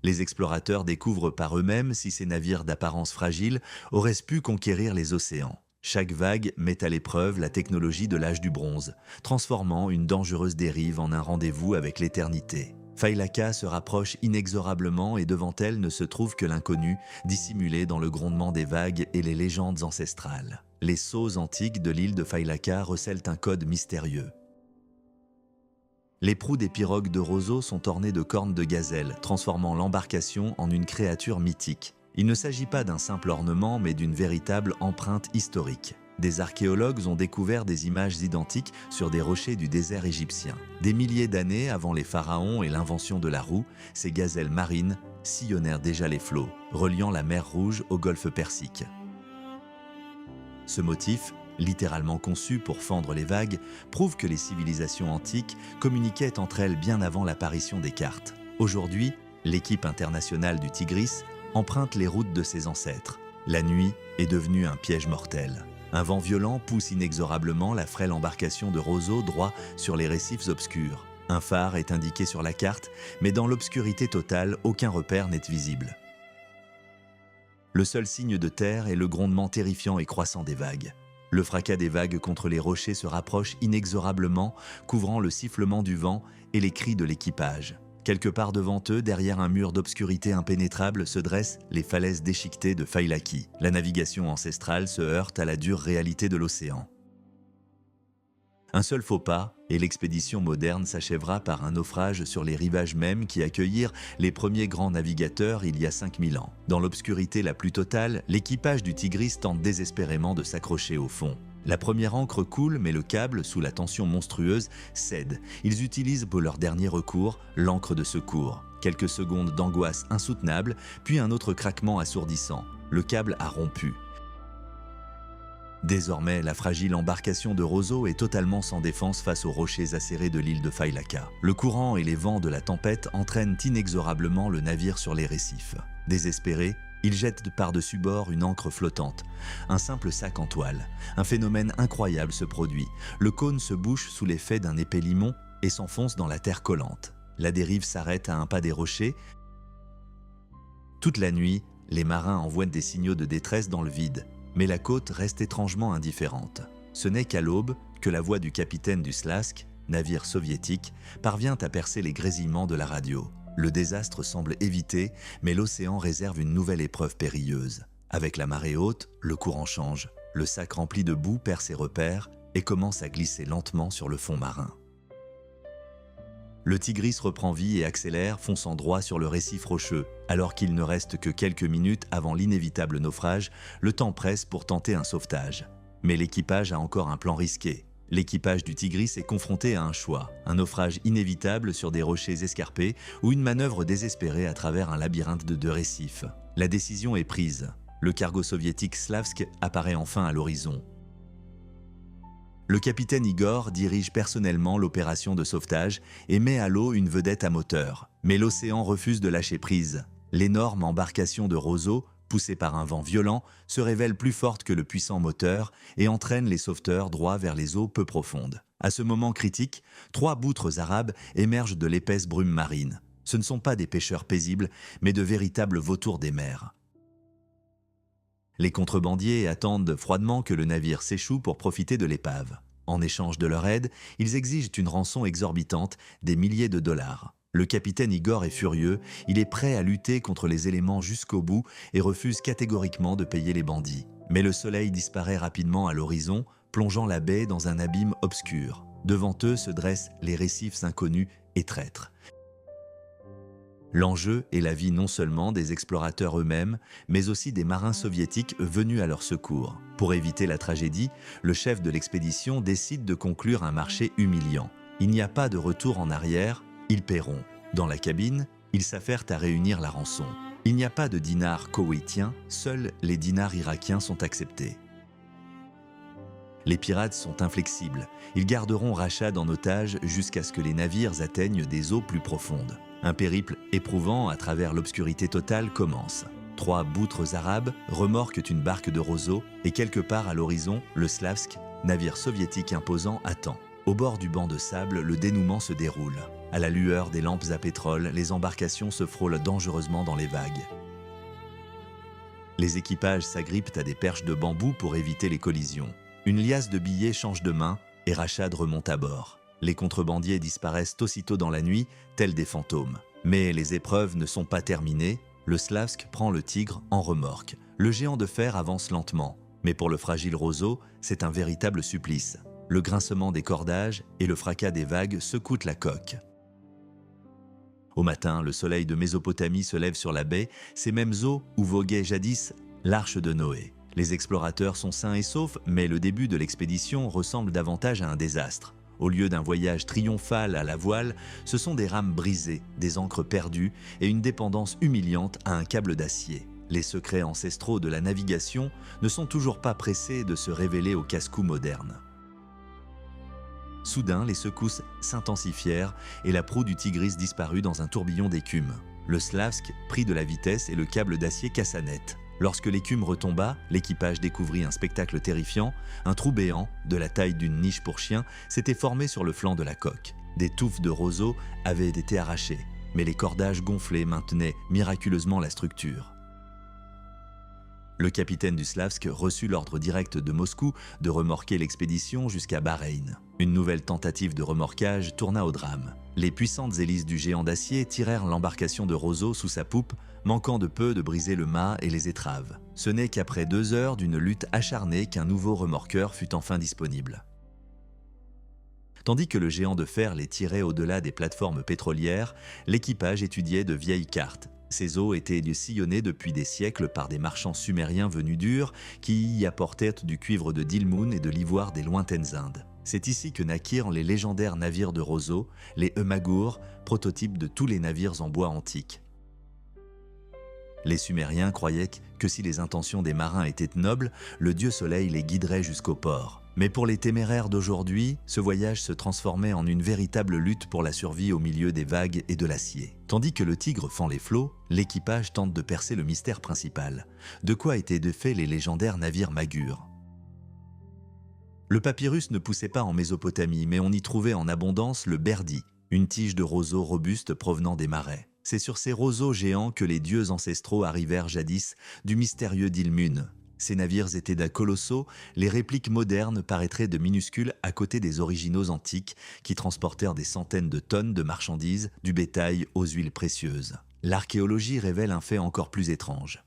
A: Les explorateurs découvrent par eux-mêmes si ces navires d'apparence fragile auraient pu conquérir les océans. Chaque vague met à l'épreuve la technologie de l'âge du bronze, transformant une dangereuse dérive en un rendez-vous avec l'éternité. Failaka se rapproche inexorablement et devant elle ne se trouve que l'inconnu, dissimulé dans le grondement des vagues et les légendes ancestrales. Les sceaux antiques de l'île de Failaka recèlent un code mystérieux. Les proues des pirogues de roseaux sont ornées de cornes de gazelle, transformant l'embarcation en une créature mythique. Il ne s'agit pas d'un simple ornement, mais d'une véritable empreinte historique. Des archéologues ont découvert des images identiques sur des rochers du désert égyptien. Des milliers d'années avant les pharaons et l'invention de la roue, ces gazelles marines sillonnèrent déjà les flots, reliant la mer Rouge au golfe Persique. Ce motif, littéralement conçu pour fendre les vagues, prouve que les civilisations antiques communiquaient entre elles bien avant l'apparition des cartes. Aujourd'hui, l'équipe internationale du Tigris emprunte les routes de ses ancêtres. La nuit est devenue un piège mortel. Un vent violent pousse inexorablement la frêle embarcation de roseaux droit sur les récifs obscurs. Un phare est indiqué sur la carte, mais dans l'obscurité totale, aucun repère n'est visible. Le seul signe de terre est le grondement terrifiant et croissant des vagues. Le fracas des vagues contre les rochers se rapproche inexorablement, couvrant le sifflement du vent et les cris de l'équipage. Quelque part devant eux, derrière un mur d'obscurité impénétrable, se dressent les falaises déchiquetées de Failaki. La navigation ancestrale se heurte à la dure réalité de l'océan. Un seul faux pas, et l'expédition moderne s'achèvera par un naufrage sur les rivages mêmes qui accueillirent les premiers grands navigateurs il y a 5000 ans. Dans l'obscurité la plus totale, l'équipage du Tigris tente désespérément de s'accrocher au fond. La première ancre coule, mais le câble, sous la tension monstrueuse, cède. Ils utilisent pour leur dernier recours l'ancre de secours. Quelques secondes d'angoisse insoutenable, puis un autre craquement assourdissant. Le câble a rompu. Désormais, la fragile embarcation de roseaux est totalement sans défense face aux rochers acérés de l'île de Failaka. Le courant et les vents de la tempête entraînent inexorablement le navire sur les récifs. Désespérés, ils jettent par-dessus bord une ancre flottante, un simple sac en toile. Un phénomène incroyable se produit. Le cône se bouche sous l'effet d'un épais limon et s'enfonce dans la terre collante. La dérive s'arrête à un pas des rochers. Toute la nuit, les marins envoient des signaux de détresse dans le vide. Mais la côte reste étrangement indifférente. Ce n'est qu'à l'aube que la voix du capitaine du Slask, navire soviétique, parvient à percer les grésillements de la radio. Le désastre semble évité, mais l'océan réserve une nouvelle épreuve périlleuse. Avec la marée haute, le courant change. Le sac rempli de boue perd ses repères et commence à glisser lentement sur le fond marin. Le Tigris reprend vie et accélère, fonçant droit sur le récif rocheux. Alors qu'il ne reste que quelques minutes avant l'inévitable naufrage, le temps presse pour tenter un sauvetage. Mais l'équipage a encore un plan risqué. L'équipage du Tigris est confronté à un choix, un naufrage inévitable sur des rochers escarpés ou une manœuvre désespérée à travers un labyrinthe de deux récifs. La décision est prise. Le cargo soviétique Slavsk apparaît enfin à l'horizon. Le capitaine Igor dirige personnellement l'opération de sauvetage et met à l'eau une vedette à moteur. Mais l'océan refuse de lâcher prise. L'énorme embarcation de roseaux, poussée par un vent violent, se révèle plus forte que le puissant moteur et entraîne les sauveteurs droit vers les eaux peu profondes. À ce moment critique, 3 boutres arabes émergent de l'épaisse brume marine. Ce ne sont pas des pêcheurs paisibles, mais de véritables vautours des mers. Les contrebandiers attendent froidement que le navire s'échoue pour profiter de l'épave. En échange de leur aide, ils exigent une rançon exorbitante, des milliers de dollars. Le capitaine Igor est furieux, il est prêt à lutter contre les éléments jusqu'au bout et refuse catégoriquement de payer les bandits. Mais le soleil disparaît rapidement à l'horizon, plongeant la baie dans un abîme obscur. Devant eux se dressent les récifs inconnus et traîtres. L'enjeu est la vie non seulement des explorateurs eux-mêmes, mais aussi des marins soviétiques venus à leur secours. Pour éviter la tragédie, le chef de l'expédition décide de conclure un marché humiliant. Il n'y a pas de retour en arrière, ils paieront. Dans la cabine, ils s'affairent à réunir la rançon. Il n'y a pas de dinars koweïtiens, seuls les dinars irakiens sont acceptés. Les pirates sont inflexibles. Ils garderont Rachad en otage jusqu'à ce que les navires atteignent des eaux plus profondes. Un périple éprouvant à travers l'obscurité totale commence. 3 boutres arabes remorquent une barque de roseaux et quelque part à l'horizon, le Slavsk, navire soviétique imposant, attend. Au bord du banc de sable, le dénouement se déroule. À la lueur des lampes à pétrole, les embarcations se frôlent dangereusement dans les vagues. Les équipages s'agrippent à des perches de bambou pour éviter les collisions. Une liasse de billets change de main et Rachad remonte à bord. Les contrebandiers disparaissent aussitôt dans la nuit, tels des fantômes. Mais les épreuves ne sont pas terminées. Le Slavsk prend le Tigre en remorque. Le géant de fer avance lentement. Mais pour le fragile roseau, c'est un véritable supplice. Le grincement des cordages et le fracas des vagues secouent la coque. Au matin, le soleil de Mésopotamie se lève sur la baie, ces mêmes eaux où voguait jadis l'arche de Noé. Les explorateurs sont sains et saufs, mais le début de l'expédition ressemble davantage à un désastre. Au lieu d'un voyage triomphal à la voile, ce sont des rames brisées, des ancres perdues et une dépendance humiliante à un câble d'acier. Les secrets ancestraux de la navigation ne sont toujours pas pressés de se révéler aux casse-cou modernes. Soudain, les secousses s'intensifièrent et la proue du Tigris disparut dans un tourbillon d'écume. Le Slavsk prit de la vitesse et le câble d'acier cassa net. Lorsque l'écume retomba, l'équipage découvrit un spectacle terrifiant. Un trou béant, de la taille d'une niche pour chien, s'était formé sur le flanc de la coque. Des touffes de roseaux avaient été arrachées, mais les cordages gonflés maintenaient miraculeusement la structure. Le capitaine du Slavsk reçut l'ordre direct de Moscou de remorquer l'expédition jusqu'à Bahreïn. Une nouvelle tentative de remorquage tourna au drame. Les puissantes hélices du géant d'acier tirèrent l'embarcation de roseaux sous sa poupe, manquant de peu de briser le mât et les étraves. Ce n'est qu'après 2 heures d'une lutte acharnée qu'un nouveau remorqueur fut enfin disponible. Tandis que le géant de fer les tirait au-delà des plateformes pétrolières, l'équipage étudiait de vieilles cartes. Ces eaux étaient sillonnées depuis des siècles par des marchands sumériens venus d'Ur qui y apportaient du cuivre de Dilmun et de l'ivoire des lointaines Indes. C'est ici que naquirent les légendaires navires de roseaux, les Emagour, prototypes de tous les navires en bois antiques. Les Sumériens croyaient que si les intentions des marins étaient nobles, le dieu soleil les guiderait jusqu'au port. Mais pour les téméraires d'aujourd'hui, ce voyage se transformait en une véritable lutte pour la survie au milieu des vagues et de l'acier. Tandis que le Tigre fend les flots, l'équipage tente de percer le mystère principal. De quoi étaient défaits les légendaires navires Magur? Le papyrus ne poussait pas en Mésopotamie, mais on y trouvait en abondance le berdi, une tige de roseaux robuste provenant des marais. C'est sur ces roseaux géants que les dieux ancestraux arrivèrent jadis du mystérieux Dilmun. Ces navires étaient d'un colossaux, les répliques modernes paraîtraient de minuscules à côté des originaux antiques qui transportèrent des centaines de tonnes de marchandises, du bétail aux huiles précieuses. L'archéologie révèle un fait encore plus étrange.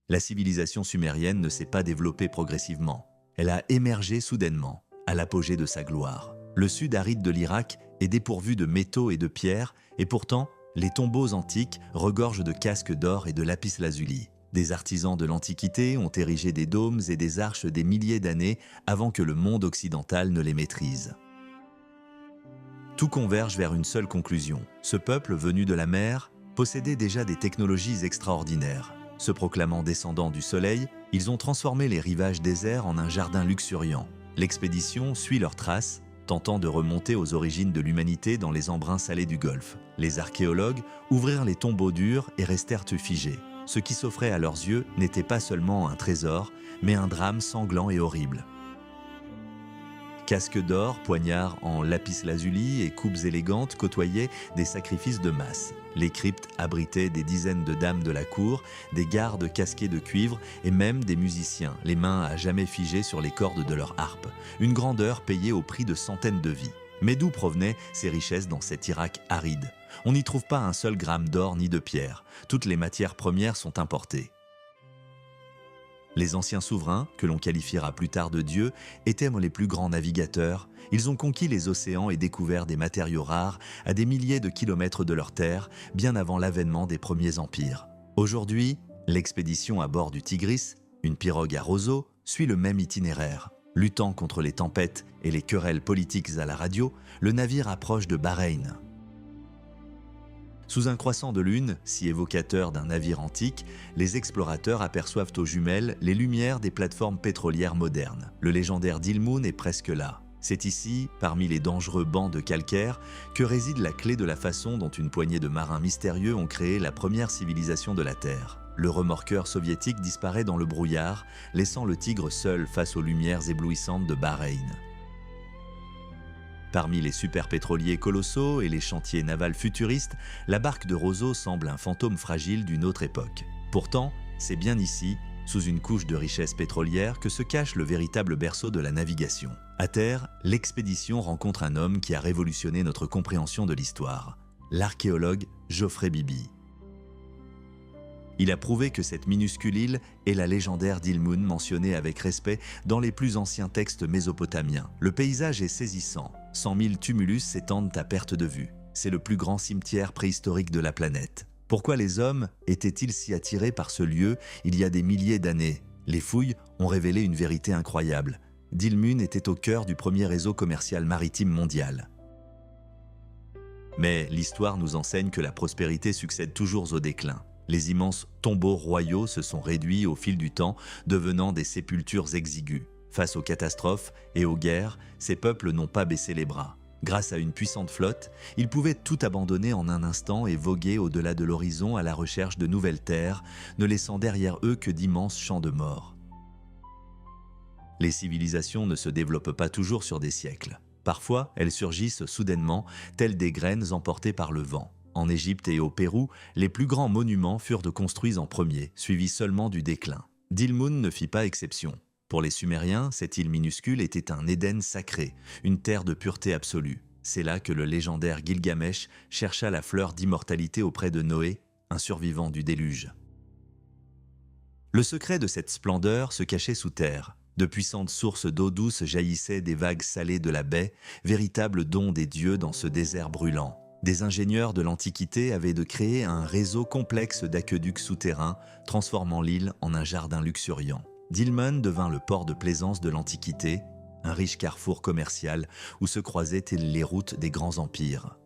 A: La civilisation sumérienne ne s'est pas développée progressivement. Elle a émergé soudainement, à l'apogée de sa gloire. Le sud aride de l'Irak est dépourvu de métaux et de pierres, et pourtant, les tombeaux antiques regorgent de casques d'or et de lapis-lazuli. Des artisans de l'Antiquité ont érigé des dômes et des arches des milliers d'années avant que le monde occidental ne les maîtrise. Tout converge vers une seule conclusion. Ce peuple venu de la mer possédait déjà des technologies extraordinaires. Se proclamant descendants du soleil, ils ont transformé les rivages déserts en un jardin luxuriant. L'expédition suit leurs traces, tentant de remonter aux origines de l'humanité dans les embruns salés du Golfe. Les archéologues ouvrirent les tombeaux durs et restèrent figés. Ce qui s'offrait à leurs yeux n'était pas seulement un trésor, mais un drame sanglant et horrible. Casques d'or, poignards en lapis-lazuli et coupes élégantes côtoyaient des sacrifices de masse. Les cryptes abritaient des dizaines de dames de la cour, des gardes casqués de cuivre et même des musiciens, les mains à jamais figées sur les cordes de leur harpe. Une grandeur payée au prix de centaines de vies. Mais d'où provenaient ces richesses dans cet Irak aride? On n'y trouve pas un seul gramme d'or ni de pierre. Toutes les matières premières sont importées. Les anciens souverains, que l'on qualifiera plus tard de dieux, étaient les plus grands navigateurs. Ils ont conquis les océans et découvert des matériaux rares à des milliers de kilomètres de leur terre, bien avant l'avènement des premiers empires. Aujourd'hui, l'expédition à bord du Tigris, une pirogue à roseau, suit le même itinéraire. Luttant contre les tempêtes et les querelles politiques à la radio, le navire approche de Bahreïn. Sous un croissant de lune, si évocateur d'un navire antique, les explorateurs aperçoivent aux jumelles les lumières des plateformes pétrolières modernes. Le légendaire Dilmun est presque là. C'est ici, parmi les dangereux bancs de calcaire, que réside la clé de la façon dont une poignée de marins mystérieux ont créé la première civilisation de la Terre. Le remorqueur soviétique disparaît dans le brouillard, laissant le Tigre seul face aux lumières éblouissantes de Bahreïn. Parmi les superpétroliers colossaux et les chantiers navals futuristes, la barque de Roseau semble un fantôme fragile d'une autre époque. Pourtant, c'est bien ici, sous une couche de richesse pétrolière, que se cache le véritable berceau de la navigation. À terre, l'expédition rencontre un homme qui a révolutionné notre compréhension de l'histoire, l'archéologue Geoffrey Bibi. Il a prouvé que cette minuscule île est la légendaire Dilmun mentionnée avec respect dans les plus anciens textes mésopotamiens. Le paysage est saisissant. 100 000 tumulus s'étendent à perte de vue. C'est le plus grand cimetière préhistorique de la planète. Pourquoi les hommes étaient-ils si attirés par ce lieu il y a des milliers d'années? Les fouilles ont révélé une vérité incroyable. Dilmun était au cœur du premier réseau commercial maritime mondial. Mais l'histoire nous enseigne que la prospérité succède toujours au déclin. Les immenses tombeaux royaux se sont réduits au fil du temps, devenant des sépultures exiguës. Face aux catastrophes et aux guerres, ces peuples n'ont pas baissé les bras. Grâce à une puissante flotte, ils pouvaient tout abandonner en un instant et voguer au-delà de l'horizon à la recherche de nouvelles terres, ne laissant derrière eux que d'immenses champs de morts. Les civilisations ne se développent pas toujours sur des siècles. Parfois, elles surgissent soudainement, telles des graines emportées par le vent. En Égypte et au Pérou, les plus grands monuments furent construits en premier, suivis seulement du déclin. Dilmun ne fit pas exception. Pour les Sumériens, cette île minuscule était un Éden sacré, une terre de pureté absolue. C'est là que le légendaire Gilgamesh chercha la fleur d'immortalité auprès de Noé, un survivant du déluge. Le secret de cette splendeur se cachait sous terre. De puissantes sources d'eau douce jaillissaient des vagues salées de la baie, véritable don des dieux dans ce désert brûlant. Des ingénieurs de l'Antiquité avaient de créer un réseau complexe d'aqueducs souterrains, transformant l'île en un jardin luxuriant. Dilmun devint le port de plaisance de l'Antiquité, un riche carrefour commercial où se croisaient les routes des grands empires.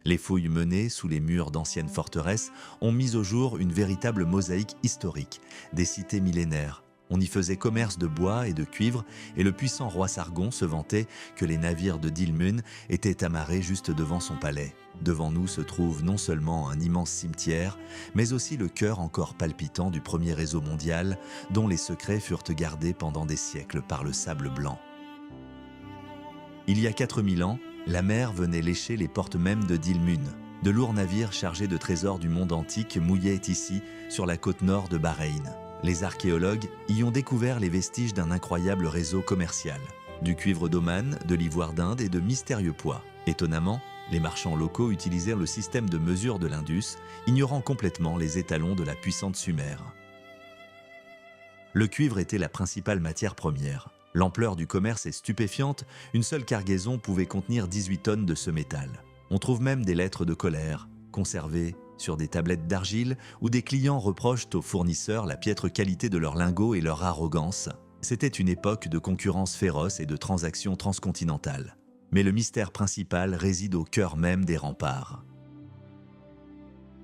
A: Les fouilles menées sous les murs d'anciennes forteresses ont mis au jour une véritable mosaïque historique, des cités millénaires. On y faisait commerce de bois et de cuivre, et le puissant roi Sargon se vantait que les navires de Dilmun étaient amarrés juste devant son palais. Devant nous se trouve non seulement un immense cimetière, mais aussi le cœur encore palpitant du premier réseau mondial, dont les secrets furent gardés pendant des siècles par le sable blanc. Il y a 4000 ans, la mer venait lécher les portes mêmes de Dilmun. De lourds navires chargés de trésors du monde antique mouillaient ici, sur la côte nord de Bahreïn. Les archéologues y ont découvert les vestiges d'un incroyable réseau commercial. Du cuivre d'Oman, de l'ivoire d'Inde et de mystérieux pois. Étonnamment, les marchands locaux utilisèrent le système de mesure de l'Indus, ignorant complètement les étalons de la puissante Sumer. Le cuivre était la principale matière première. L'ampleur du commerce est stupéfiante, une seule cargaison pouvait contenir 18 tonnes de ce métal. On trouve même des lettres de colère, conservées sur des tablettes d'argile où des clients reprochent aux fournisseurs la piètre qualité de leurs lingots et leur arrogance. C'était une époque de concurrence féroce et de transactions transcontinentales. Mais le mystère principal réside au cœur même des remparts.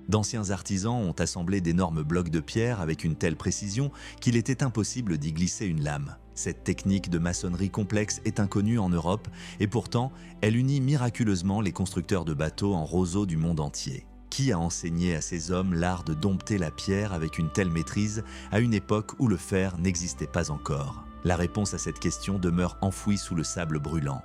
A: D'anciens artisans ont assemblé d'énormes blocs de pierre avec une telle précision qu'il était impossible d'y glisser une lame. Cette technique de maçonnerie complexe est inconnue en Europe et pourtant, elle unit miraculeusement les constructeurs de bateaux en roseaux du monde entier. Qui a enseigné à ces hommes l'art de dompter la pierre avec une telle maîtrise à une époque où le fer n'existait pas encore? La réponse à cette question demeure enfouie sous le sable brûlant.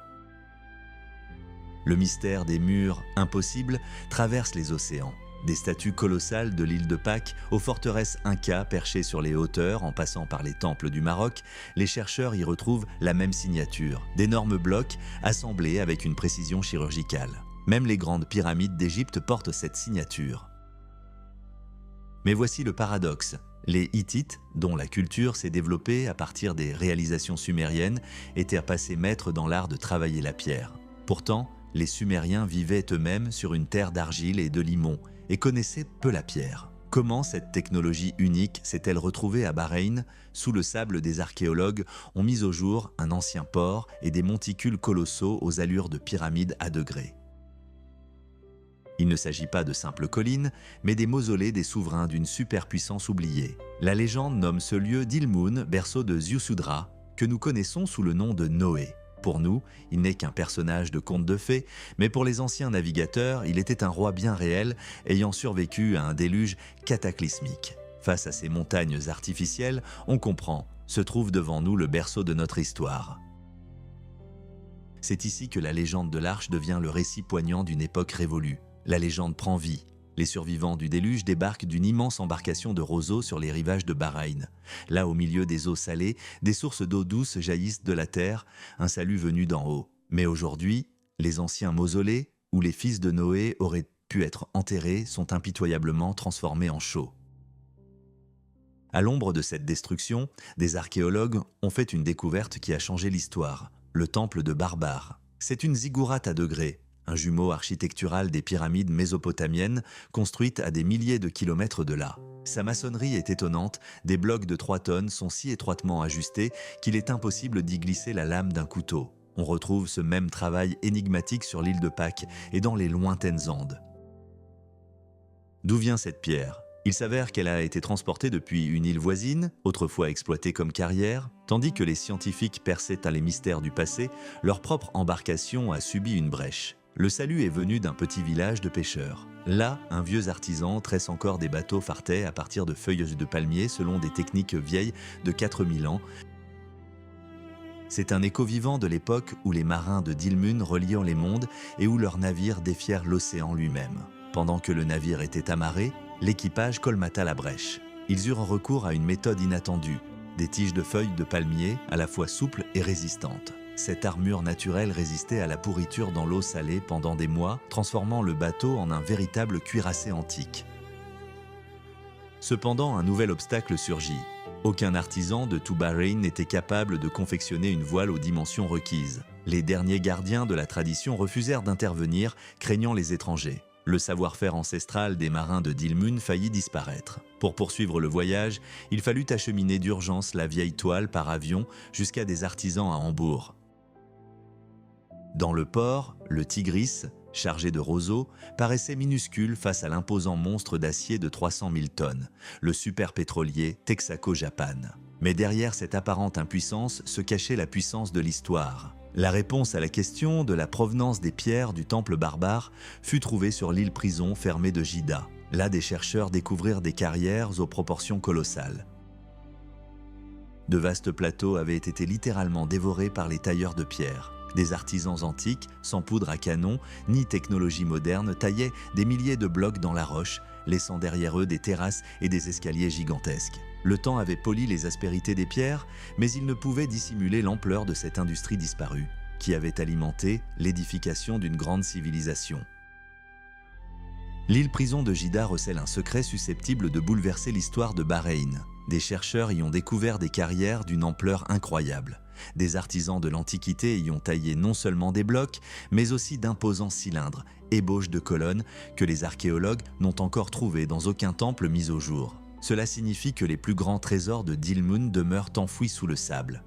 A: Le mystère des murs impossibles traverse les océans. Des statues colossales de l'île de Pâques aux forteresses Inca perchées sur les hauteurs en passant par les temples du Maroc, les chercheurs y retrouvent la même signature, d'énormes blocs assemblés avec une précision chirurgicale. Même les grandes pyramides d'Égypte portent cette signature. Mais voici le paradoxe. Les Hittites, dont la culture s'est développée à partir des réalisations sumériennes, étaient passés maîtres dans l'art de travailler la pierre. Pourtant, les Sumériens vivaient eux-mêmes sur une terre d'argile et de limon et connaissaient peu la pierre. Comment cette technologie unique s'est-elle retrouvée à Bahreïn? Sous le sable, des archéologues ont mis au jour un ancien port et des monticules colossaux aux allures de pyramides à degrés. Il ne s'agit pas de simples collines, mais des mausolées des souverains d'une superpuissance oubliée. La légende nomme ce lieu Dilmun, berceau de Ziusudra, que nous connaissons sous le nom de Noé. Pour nous, il n'est qu'un personnage de conte de fées, mais pour les anciens navigateurs, il était un roi bien réel, ayant survécu à un déluge cataclysmique. Face à ces montagnes artificielles, on comprend, se trouve devant nous le berceau de notre histoire. C'est ici que la légende de l'Arche devient le récit poignant d'une époque révolue. La légende prend vie. Les survivants du déluge débarquent d'une immense embarcation de roseaux sur les rivages de Bahreïn. Là, au milieu des eaux salées, des sources d'eau douce jaillissent de la terre, un salut venu d'en haut. Mais aujourd'hui, les anciens mausolées, où les fils de Noé auraient pu être enterrés, sont impitoyablement transformés en chaux. À l'ombre de cette destruction, des archéologues ont fait une découverte qui a changé l'histoire, le temple de Barbare. C'est une ziggourate à degrés, un jumeau architectural des pyramides mésopotamiennes construites à des milliers de kilomètres de là. Sa maçonnerie est étonnante, des blocs de 3 tonnes sont si étroitement ajustés qu'il est impossible d'y glisser la lame d'un couteau. On retrouve ce même travail énigmatique sur l'île de Pâques et dans les lointaines Andes. D'où vient cette pierre ? Il s'avère qu'elle a été transportée depuis une île voisine, autrefois exploitée comme carrière, tandis que les scientifiques perçaient à les mystères du passé, leur propre embarcation a subi une brèche. Le salut est venu d'un petit village de pêcheurs. Là, un vieux artisan tresse encore des bateaux fartais à partir de feuilles de palmier selon des techniques vieilles de 4000 ans. C'est un écho vivant de l'époque où les marins de Dilmun reliaient les mondes et où leurs navires défièrent l'océan lui-même. Pendant que le navire était amarré, l'équipage colmata la brèche. Ils eurent recours à une méthode inattendue, des tiges de feuilles de palmier à la fois souples et résistantes. Cette armure naturelle résistait à la pourriture dans l'eau salée pendant des mois, transformant le bateau en un véritable cuirassé antique. Cependant, un nouvel obstacle surgit. Aucun artisan de tout Bahreïn n'était capable de confectionner une voile aux dimensions requises. Les derniers gardiens de la tradition refusèrent d'intervenir, craignant les étrangers. Le savoir-faire ancestral des marins de Dilmun faillit disparaître. Pour poursuivre le voyage, il fallut acheminer d'urgence la vieille toile par avion jusqu'à des artisans à Hambourg. Dans le port, le Tigris, chargé de roseaux, paraissait minuscule face à l'imposant monstre d'acier de 300 000 tonnes, le superpétrolier Texaco Japan. Mais derrière cette apparente impuissance se cachait la puissance de l'histoire. La réponse à la question de la provenance des pierres du temple barbare fut trouvée sur l'île prison fermée de Jida. Là, des chercheurs découvrirent des carrières aux proportions colossales. De vastes plateaux avaient été littéralement dévorés par les tailleurs de pierre. Des artisans antiques, sans poudre à canon, ni technologie moderne, taillaient des milliers de blocs dans la roche, laissant derrière eux des terrasses et des escaliers gigantesques. Le temps avait poli les aspérités des pierres, mais il ne pouvait dissimuler l'ampleur de cette industrie disparue, qui avait alimenté l'édification d'une grande civilisation. L'île prison de Jida recèle un secret susceptible de bouleverser l'histoire de Bahreïn. Des chercheurs y ont découvert des carrières d'une ampleur incroyable. Des artisans de l'Antiquité y ont taillé non seulement des blocs, mais aussi d'imposants cylindres, ébauches de colonnes que les archéologues n'ont encore trouvées dans aucun temple mis au jour. Cela signifie que les plus grands trésors de Dilmun demeurent enfouis sous le sable.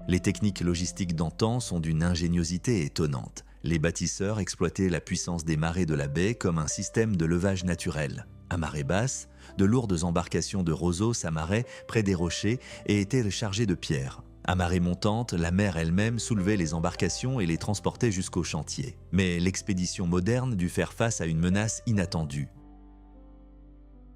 A: Les techniques logistiques d'antan sont d'une ingéniosité étonnante. Les bâtisseurs exploitaient la puissance des marées de la baie comme un système de levage naturel. À marée basse, de lourdes embarcations de roseaux s'amarraient près des rochers et étaient chargées de pierres. À marée montante, la mer elle-même soulevait les embarcations et les transportait jusqu'au chantier. Mais l'expédition moderne dut faire face à une menace inattendue.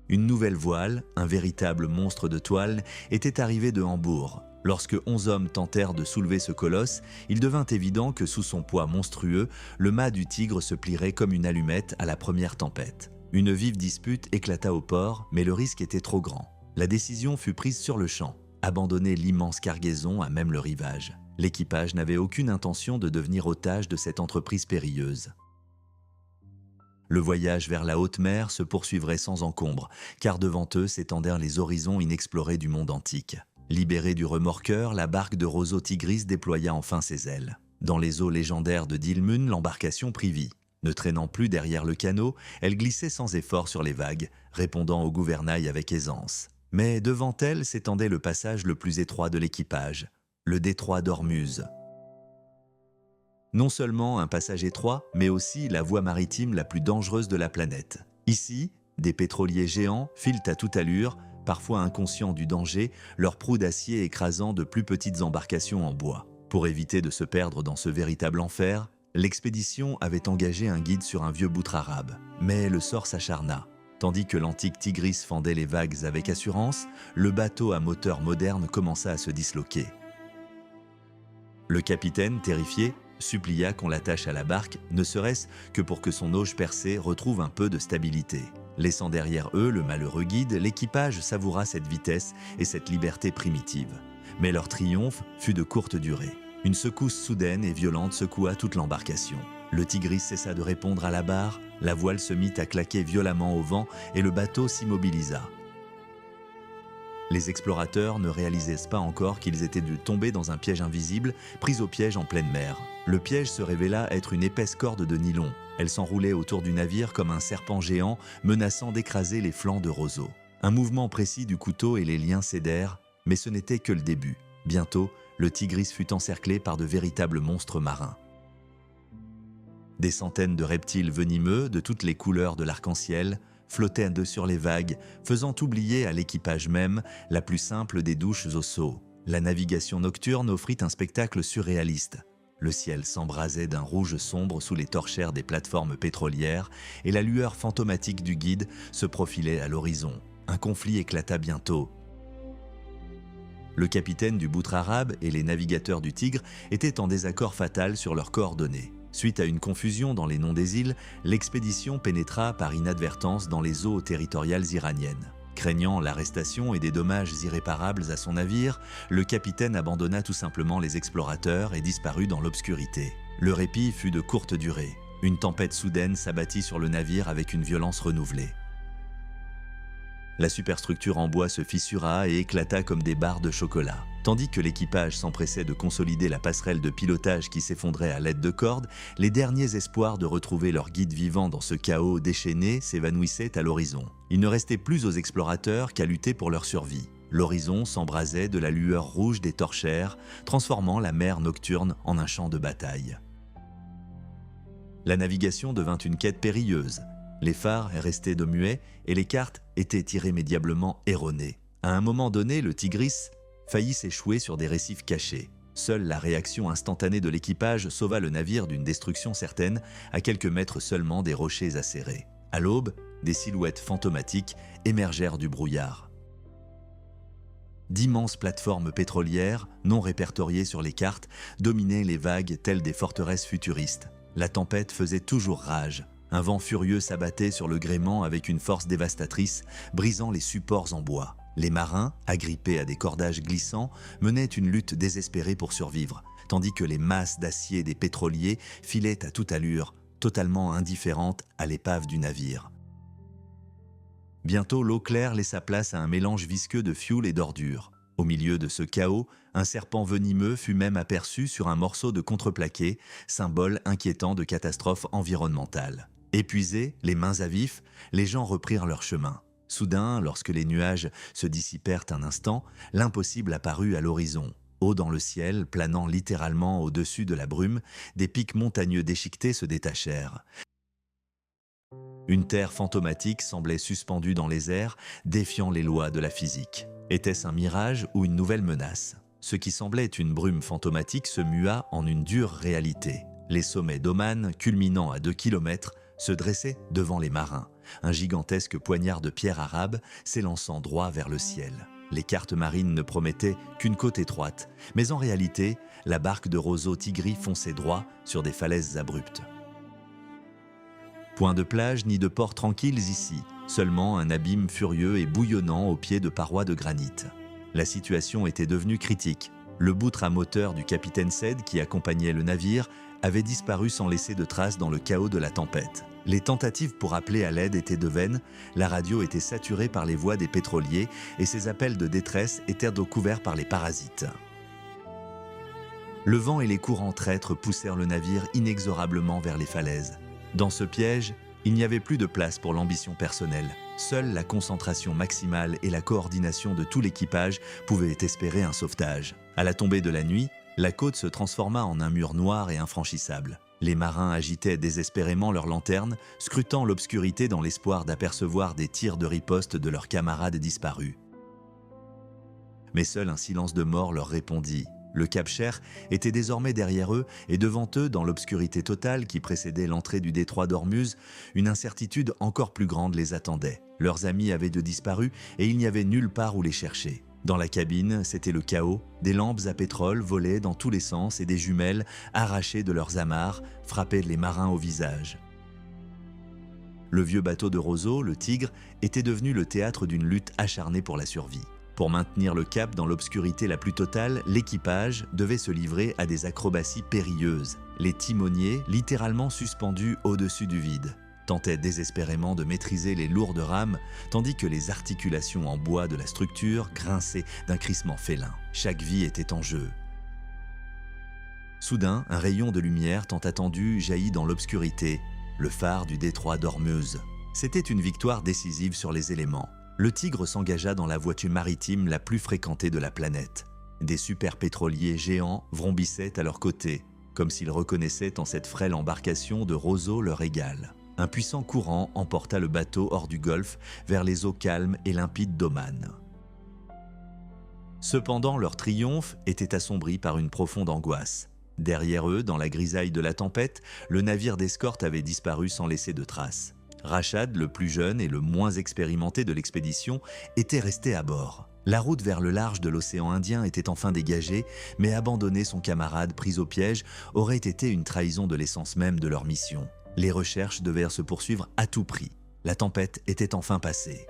A: Une nouvelle voile, un véritable monstre de toile, était arrivé de Hambourg. Lorsque 11 hommes tentèrent de soulever ce colosse, il devint évident que sous son poids monstrueux, le mât du Tigre se plierait comme une allumette à la première tempête. Une vive dispute éclata au port, mais le risque était trop grand. La décision fut prise sur le champ, abandonner l'immense cargaison à même le rivage. L'équipage n'avait aucune intention de devenir otage de cette entreprise périlleuse. Le voyage vers la haute mer se poursuivrait sans encombre, car devant eux s'étendèrent les horizons inexplorés du monde antique. Libérée du remorqueur, la barque de Roseau Tigris déploya enfin ses ailes. Dans les eaux légendaires de Dilmun, l'embarcation prit vie. Ne traînant plus derrière le canot, elle glissait sans effort sur les vagues, répondant au gouvernail avec aisance. Mais devant elle s'étendait le passage le plus étroit de l'équipage, le détroit d'Ormuz. Non seulement un passage étroit, mais aussi la voie maritime la plus dangereuse de la planète. Ici, des pétroliers géants filent à toute allure, parfois inconscients du danger, leurs proues d'acier écrasant de plus petites embarcations en bois. Pour éviter de se perdre dans ce véritable enfer, l'expédition avait engagé un guide sur un vieux boutre arabe. Mais le sort s'acharna. Tandis que l'antique Tigris fendait les vagues avec assurance, le bateau à moteur moderne commença à se disloquer. Le capitaine, terrifié, supplia qu'on l'attache à la barque, ne serait-ce que pour que son auge percée retrouve un peu de stabilité. Laissant derrière eux le malheureux guide, l'équipage savoura cette vitesse et cette liberté primitive. Mais leur triomphe fut de courte durée. Une secousse soudaine et violente secoua toute l'embarcation. Le Tigris cessa de répondre à la barre, la voile se mit à claquer violemment au vent et le bateau s'immobilisa. Les explorateurs ne réalisaient pas encore qu'ils étaient tombés dans un piège invisible, pris au piège en pleine mer. Le piège se révéla être une épaisse corde de nylon. Elle s'enroulait autour du navire comme un serpent géant, menaçant d'écraser les flancs de Roseau. Un mouvement précis du couteau et les liens cédèrent, mais ce n'était que le début. Bientôt, le Tigris fut encerclé par de véritables monstres marins. Des centaines de reptiles venimeux, de toutes les couleurs de l'arc-en-ciel, flottaient sur les vagues, faisant oublier à l'équipage même la plus simple des douches au seau. La navigation nocturne offrit un spectacle surréaliste. Le ciel s'embrasait d'un rouge sombre sous les torchères des plateformes pétrolières et la lueur fantomatique du guide se profilait à l'horizon. Un conflit éclata bientôt. Le capitaine du boutre arabe et les navigateurs du Tigre étaient en désaccord fatal sur leurs coordonnées. Suite à une confusion dans les noms des îles, l'expédition pénétra par inadvertance dans les eaux territoriales iraniennes. Craignant l'arrestation et des dommages irréparables à son navire, le capitaine abandonna tout simplement les explorateurs et disparut dans l'obscurité. Le répit fut de courte durée. Une tempête soudaine s'abattit sur le navire avec une violence renouvelée. La superstructure en bois se fissura et éclata comme des barres de chocolat. Tandis que l'équipage s'empressait de consolider la passerelle de pilotage qui s'effondrait à l'aide de cordes, les derniers espoirs de retrouver leur guide vivant dans ce chaos déchaîné s'évanouissaient à l'horizon. Il ne restait plus aux explorateurs qu'à lutter pour leur survie. L'horizon s'embrasait de la lueur rouge des torchères, transformant la mer nocturne en un champ de bataille. La navigation devint une quête périlleuse. Les phares restaient de muets et les cartes étaient irrémédiablement erronées. À un moment donné, le Tigris faillit s'échouer sur des récifs cachés. Seule la réaction instantanée de l'équipage sauva le navire d'une destruction certaine, à quelques mètres seulement des rochers acérés. À l'aube, des silhouettes fantomatiques émergèrent du brouillard. D'immenses plateformes pétrolières, non répertoriées sur les cartes, dominaient les vagues telles des forteresses futuristes. La tempête faisait toujours rage. Un vent furieux s'abattait sur le gréement avec une force dévastatrice, brisant les supports en bois. Les marins, agrippés à des cordages glissants, menaient une lutte désespérée pour survivre, tandis que les masses d'acier des pétroliers filaient à toute allure, totalement indifférentes à l'épave du navire. Bientôt, l'eau claire laissa place à un mélange visqueux de fioul et d'ordures. Au milieu de ce chaos, un serpent venimeux fut même aperçu sur un morceau de contreplaqué, symbole inquiétant de catastrophe environnementale. Épuisés, les mains à vif, les gens reprirent leur chemin. Soudain, lorsque les nuages se dissipèrent un instant, l'impossible apparut à l'horizon. Haut dans le ciel, planant littéralement au-dessus de la brume, des pics montagneux déchiquetés se détachèrent. Une terre fantomatique semblait suspendue dans les airs, défiant les lois de la physique. Était-ce un mirage ou une nouvelle menace? Ce qui semblait une brume fantomatique se mua en une dure réalité. Les sommets d'Oman, culminant à 2 kilomètres, se dressaient devant les marins. un gigantesque poignard de pierre arabe s'élançant droit vers le ciel. Les cartes marines ne promettaient qu'une côte étroite, mais en réalité, la barque de Roseau Tigris fonçait droit sur des falaises abruptes. Point de plage ni de port tranquilles ici, seulement un abîme furieux et bouillonnant au pied de parois de granit. La situation était devenue critique. Le boutre à moteur du capitaine Ced qui accompagnait le navire avait disparu sans laisser de traces dans le chaos de la tempête. Les tentatives pour appeler à l'aide étaient de vaines, la radio était saturée par les voix des pétroliers et ses appels de détresse étaient recouverts par les parasites. Le vent et les courants traîtres poussèrent le navire inexorablement vers les falaises. Dans ce piège, il n'y avait plus de place pour l'ambition personnelle. Seule la concentration maximale et la coordination de tout l'équipage pouvaient espérer un sauvetage. À la tombée de la nuit, la côte se transforma en un mur noir et infranchissable. Les marins agitaient désespérément leurs lanternes, scrutant l'obscurité dans l'espoir d'apercevoir des tirs de riposte de leurs camarades disparus. Mais seul un silence de mort leur répondit. Le Cap Cher était désormais derrière eux et devant eux, dans l'obscurité totale qui précédait l'entrée du détroit d'Ormuz, une incertitude encore plus grande les attendait. Leurs amis avaient disparu et il n'y avait nulle part où les chercher. Dans la cabine, c'était le chaos, des lampes à pétrole volaient dans tous les sens et des jumelles, arrachées de leurs amarres, frappaient les marins au visage. Le vieux bateau de Roseau, le Tigre, était devenu le théâtre d'une lutte acharnée pour la survie. Pour maintenir le cap dans l'obscurité la plus totale, l'équipage devait se livrer à des acrobaties périlleuses. Les timoniers, littéralement suspendus au-dessus du vide, tentaient désespérément de maîtriser les lourdes rames, tandis que les articulations en bois de la structure grinçaient d'un crissement félin. Chaque vie était en jeu. Soudain, un rayon de lumière tant attendu jaillit dans l'obscurité, le phare du détroit d'Ormuz. C'était une victoire décisive sur les éléments. Le Tigre s'engagea dans la voiture maritime la plus fréquentée de la planète. Des superpétroliers géants vrombissaient à leurs côtés, comme s'ils reconnaissaient en cette frêle embarcation de Roseau leur égal. Un puissant courant emporta le bateau hors du golfe vers les eaux calmes et limpides d'Oman. Cependant, leur triomphe était assombri par une profonde angoisse. Derrière eux, dans la grisaille de la tempête, le navire d'escorte avait disparu sans laisser de traces. Rachad, le plus jeune et le moins expérimenté de l'expédition, était resté à bord. La route vers le large de l'océan Indien était enfin dégagée, mais abandonner son camarade pris au piège aurait été une trahison de l'essence même de leur mission. Les recherches devaient se poursuivre à tout prix. La tempête était enfin passée.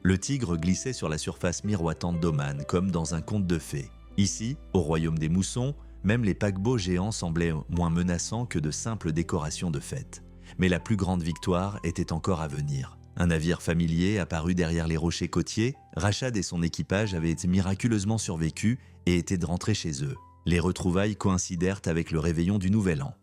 A: Le Tigre glissait sur la surface miroitante d'Oman, comme dans un conte de fées. Ici, au royaume des moussons, même les paquebots géants semblaient moins menaçants que de simples décorations de fête. Mais la plus grande victoire était encore à venir. Un navire familier apparut derrière les rochers côtiers. Rachad et son équipage avaient miraculeusement survécu et étaient rentrés chez eux. Les retrouvailles coïncidèrent avec le réveillon du Nouvel An.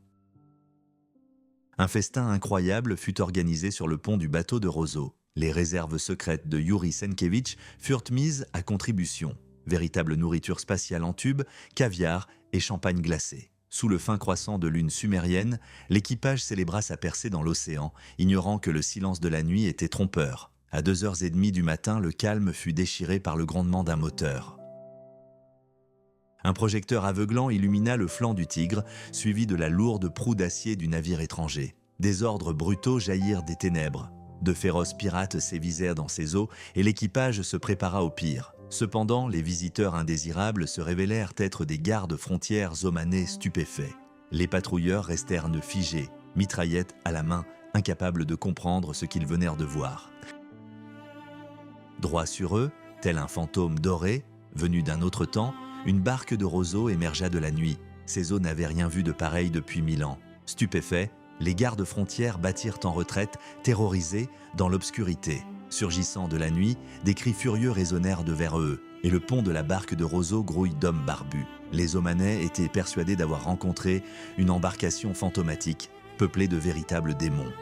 A: Un festin incroyable fut organisé sur le pont du bateau de Roseau. Les réserves secrètes de Yuri Senkevich furent mises à contribution. Véritable nourriture spatiale en tube, caviar et champagne glacé. Sous le fin croissant de lune sumérienne, l'équipage célébra sa percée dans l'océan, ignorant que le silence de la nuit était trompeur. À 2h30 du matin, le calme fut déchiré par le grondement d'un moteur. Un projecteur aveuglant illumina le flanc du Tigre, suivi de la lourde proue d'acier du navire étranger. Des ordres brutaux jaillirent des ténèbres. De féroces pirates sévisèrent dans ses eaux et l'équipage se prépara au pire. Cependant, les visiteurs indésirables se révélèrent être des gardes frontières omanais stupéfaits. Les patrouilleurs restèrent figés, mitraillettes à la main, incapables de comprendre ce qu'ils venèrent de voir. Droit sur eux, tel un fantôme doré, venu d'un autre temps, une barque de Roseau émergea de la nuit. Ces eaux n'avaient rien vu de pareil depuis 1000 ans. Stupéfaits, les gardes frontières battirent en retraite, terrorisés, dans l'obscurité. Surgissant de la nuit, des cris furieux résonnèrent devers eux, et le pont de la barque de Roseau grouille d'hommes barbus. Les Omanais étaient persuadés d'avoir rencontré une embarcation fantomatique, peuplée de véritables démons.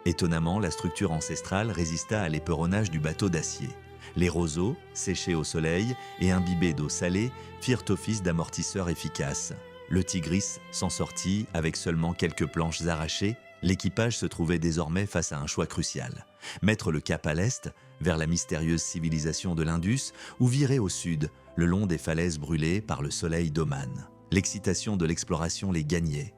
A: Étonnamment, la structure ancestrale résista à l'éperonnage du bateau d'acier. Les roseaux, séchés au soleil et imbibés d'eau salée, firent office d'amortisseurs efficaces. Le Tigris s'en sortit avec seulement quelques planches arrachées. L'équipage se trouvait désormais face à un choix crucial. Mettre le cap à l'est, vers la mystérieuse civilisation de l'Indus, ou virer au sud, le long des falaises brûlées par le soleil d'Oman. L'excitation de l'exploration les gagnait.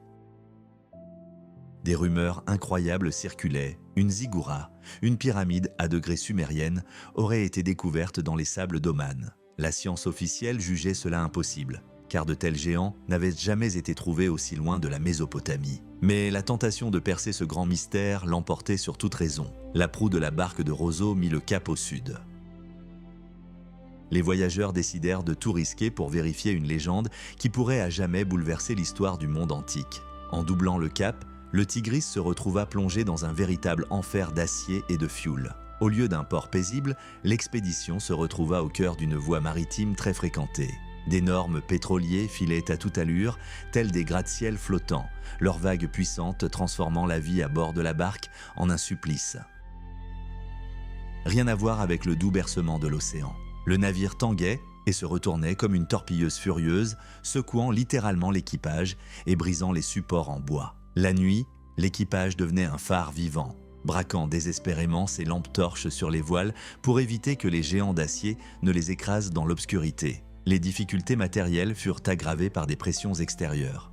A: Des rumeurs incroyables circulaient. Une ziggoura, une pyramide à degrés sumérienne, aurait été découverte dans les sables d'Oman. La science officielle jugeait cela impossible, car de tels géants n'avaient jamais été trouvés aussi loin de la Mésopotamie. Mais la tentation de percer ce grand mystère l'emportait sur toute raison. La proue de la barque de Roseau mit le cap au sud. Les voyageurs décidèrent de tout risquer pour vérifier une légende qui pourrait à jamais bouleverser l'histoire du monde antique. En doublant le cap, le Tigris se retrouva plongé dans un véritable enfer d'acier et de fioul. Au lieu d'un port paisible, l'expédition se retrouva au cœur d'une voie maritime très fréquentée. D'énormes pétroliers filaient à toute allure, tels des gratte-ciel flottants, leurs vagues puissantes transformant la vie à bord de la barque en un supplice. Rien à voir avec le doux bercement de l'océan. Le navire tanguait et se retournait comme une torpilleuse furieuse, secouant littéralement l'équipage et brisant les supports en bois. La nuit, l'équipage devenait un phare vivant, braquant désespérément ses lampes torches sur les voiles pour éviter que les géants d'acier ne les écrasent dans l'obscurité. Les difficultés matérielles furent aggravées par des pressions extérieures.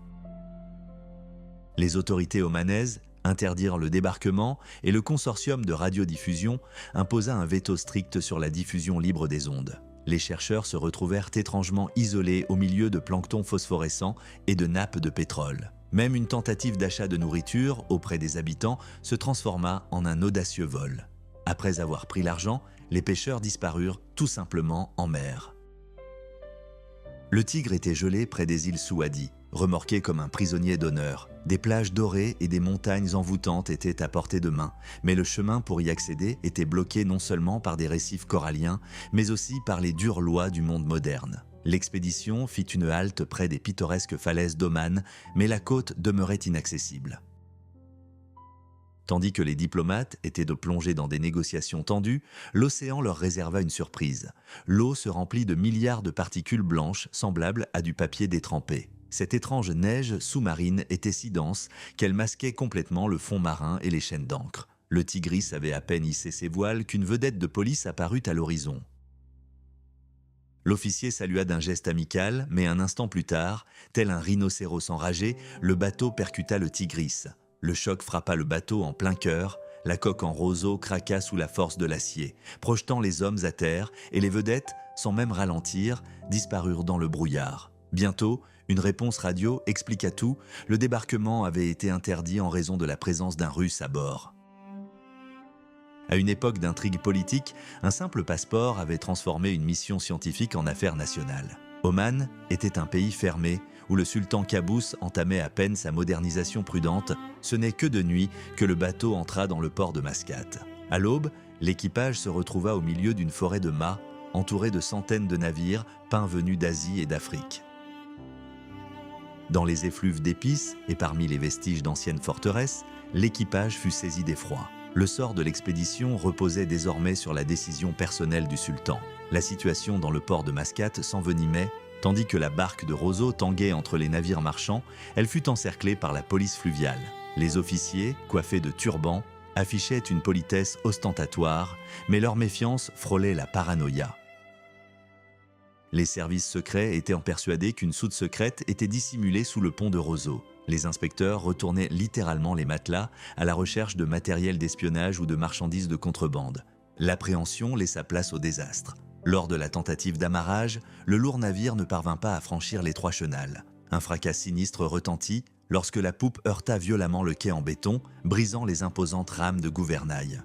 A: Les autorités omanaises interdirent le débarquement et le consortium de radiodiffusion imposa un veto strict sur la diffusion libre des ondes. Les chercheurs se retrouvèrent étrangement isolés au milieu de plancton phosphorescent et de nappes de pétrole. Même une tentative d'achat de nourriture auprès des habitants se transforma en un audacieux vol. Après avoir pris l'argent, les pêcheurs disparurent tout simplement en mer. Le Tigre était gelé près des îles Souadi, remorqué comme un prisonnier d'honneur. Des plages dorées et des montagnes envoûtantes étaient à portée de main, mais le chemin pour y accéder était bloqué non seulement par des récifs coralliens, mais aussi par les dures lois du monde moderne. L'expédition fit une halte près des pittoresques falaises d'Oman, mais la côte demeurait inaccessible. Tandis que les diplomates étaient de plonger dans des négociations tendues, l'océan leur réserva une surprise. L'eau se remplit de milliards de particules blanches semblables à du papier détrempé. Cette étrange neige sous-marine était si dense qu'elle masquait complètement le fond marin et les chaînes d'encre. Le Tigris avait à peine hissé ses voiles qu'une vedette de police apparut à l'horizon. L'officier salua d'un geste amical, mais un instant plus tard, tel un rhinocéros enragé, le bateau percuta le Tigris. Le choc frappa le bateau en plein cœur, la coque en roseau craqua sous la force de l'acier, projetant les hommes à terre, et les vedettes, sans même ralentir, disparurent dans le brouillard. Bientôt, une réponse radio expliqua tout, le débarquement avait été interdit en raison de la présence d'un Russe à bord. À une époque d'intrigue politique, un simple passeport avait transformé une mission scientifique en affaire nationale. Oman était un pays fermé où le sultan Qaboos entamait à peine sa modernisation prudente. Ce n'est que de nuit que le bateau entra dans le port de Mascate. À l'aube, l'équipage se retrouva au milieu d'une forêt de mâts, entourée de centaines de navires peints venus d'Asie et d'Afrique. Dans les effluves d'épices et parmi les vestiges d'anciennes forteresses, l'équipage fut saisi d'effroi. Le sort de l'expédition reposait désormais sur la décision personnelle du sultan. La situation dans le port de Mascate s'envenimait, tandis que la barque de Roseau tanguait entre les navires marchands, elle fut encerclée par la police fluviale. Les officiers, coiffés de turbans, affichaient une politesse ostentatoire, mais leur méfiance frôlait la paranoïa. Les services secrets étaient persuadés qu'une soute secrète était dissimulée sous le pont de Roseau. Les inspecteurs retournaient littéralement les matelas à la recherche de matériel d'espionnage ou de marchandises de contrebande. L'appréhension laissa place au désastre. Lors de la tentative d'amarrage, le lourd navire ne parvint pas à franchir l'étroit chenal. Un fracas sinistre retentit lorsque la poupe heurta violemment le quai en béton, brisant les imposantes rames de gouvernail.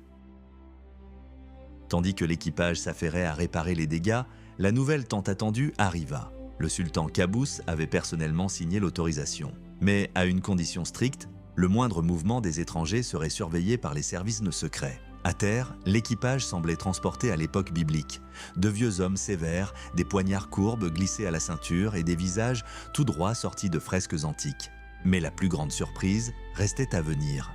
A: Tandis que l'équipage s'affairait à réparer les dégâts, la nouvelle tant attendue arriva. Le sultan Qaboos avait personnellement signé l'autorisation. Mais à une condition stricte, le moindre mouvement des étrangers serait surveillé par les services secrets. À terre, l'équipage semblait transporté à l'époque biblique. De vieux hommes sévères, des poignards courbes glissés à la ceinture et des visages tout droits sortis de fresques antiques. Mais la plus grande surprise restait à venir.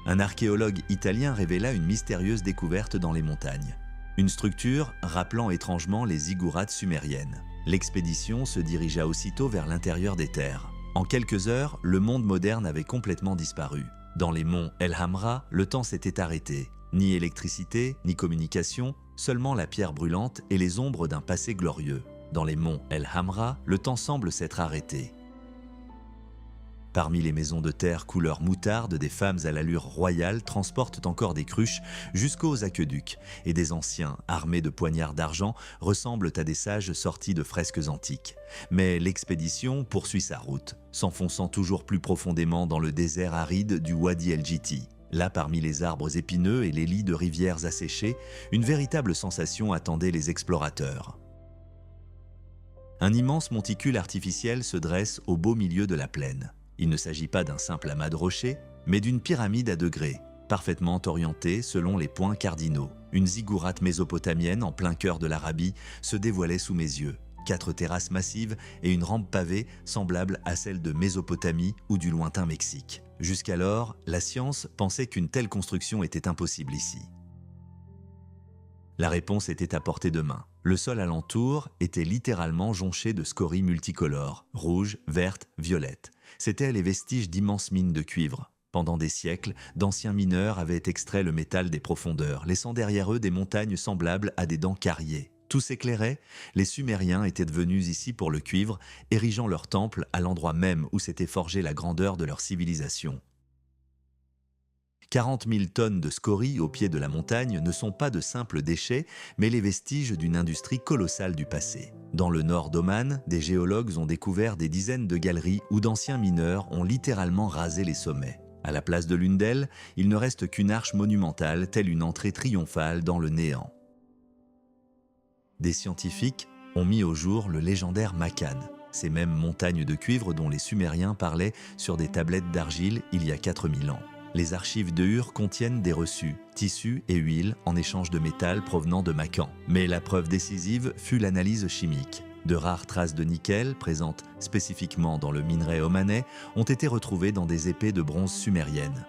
A: Un archéologue italien révéla une mystérieuse découverte dans les montagnes. Une structure rappelant étrangement les ziggourats sumériennes. L'expédition se dirigea aussitôt vers l'intérieur des terres. En quelques heures, le monde moderne avait complètement disparu. Dans les monts El Hamra, le temps s'était arrêté. Ni électricité, ni communication, seulement la pierre brûlante et les ombres d'un passé glorieux. Dans les monts El Hamra, le temps semble s'être arrêté. Parmi les maisons de terre couleur moutarde, des femmes à l'allure royale transportent encore des cruches jusqu'aux aqueducs, et des anciens, armés de poignards d'argent, ressemblent à des sages sortis de fresques antiques. Mais l'expédition poursuit sa route, s'enfonçant toujours plus profondément dans le désert aride du Wadi el-Jiti. Là, parmi les arbres épineux et les lits de rivières asséchées, une véritable sensation attendait les explorateurs. Un immense monticule artificiel se dresse au beau milieu de la plaine. Il ne s'agit pas d'un simple amas de rochers, mais d'une pyramide à degrés, parfaitement orientée selon les points cardinaux. Une ziggourate mésopotamienne en plein cœur de l'Arabie se dévoilait sous mes yeux. 4 terrasses massives et une rampe pavée semblable à celle de Mésopotamie ou du lointain Mexique. Jusqu'alors, la science pensait qu'une telle construction était impossible ici. La réponse était à portée de main. Le sol alentour était littéralement jonché de scories multicolores, rouges, vertes, violettes. C'étaient les vestiges d'immenses mines de cuivre. Pendant des siècles, d'anciens mineurs avaient extrait le métal des profondeurs, laissant derrière eux des montagnes semblables à des dents cariées. Tout s'éclairait, les Sumériens étaient devenus ici pour le cuivre, érigeant leur temple à l'endroit même où s'était forgée la grandeur de leur civilisation. 40 000 tonnes de scories au pied de la montagne ne sont pas de simples déchets, mais les vestiges d'une industrie colossale du passé. Dans le nord d'Oman, des géologues ont découvert des dizaines de galeries où d'anciens mineurs ont littéralement rasé les sommets. À la place de l'une d'elles, il ne reste qu'une arche monumentale, telle une entrée triomphale dans le néant. Des scientifiques ont mis au jour le légendaire Makan, ces mêmes montagnes de cuivre dont les Sumériens parlaient sur des tablettes d'argile il y a 4000 ans. Les archives de Ur contiennent des reçus, tissus et huiles en échange de métal provenant de Makan. Mais la preuve décisive fut l'analyse chimique. De rares traces de nickel, présentes spécifiquement dans le minerai omanais, ont été retrouvées dans des épées de bronze sumériennes.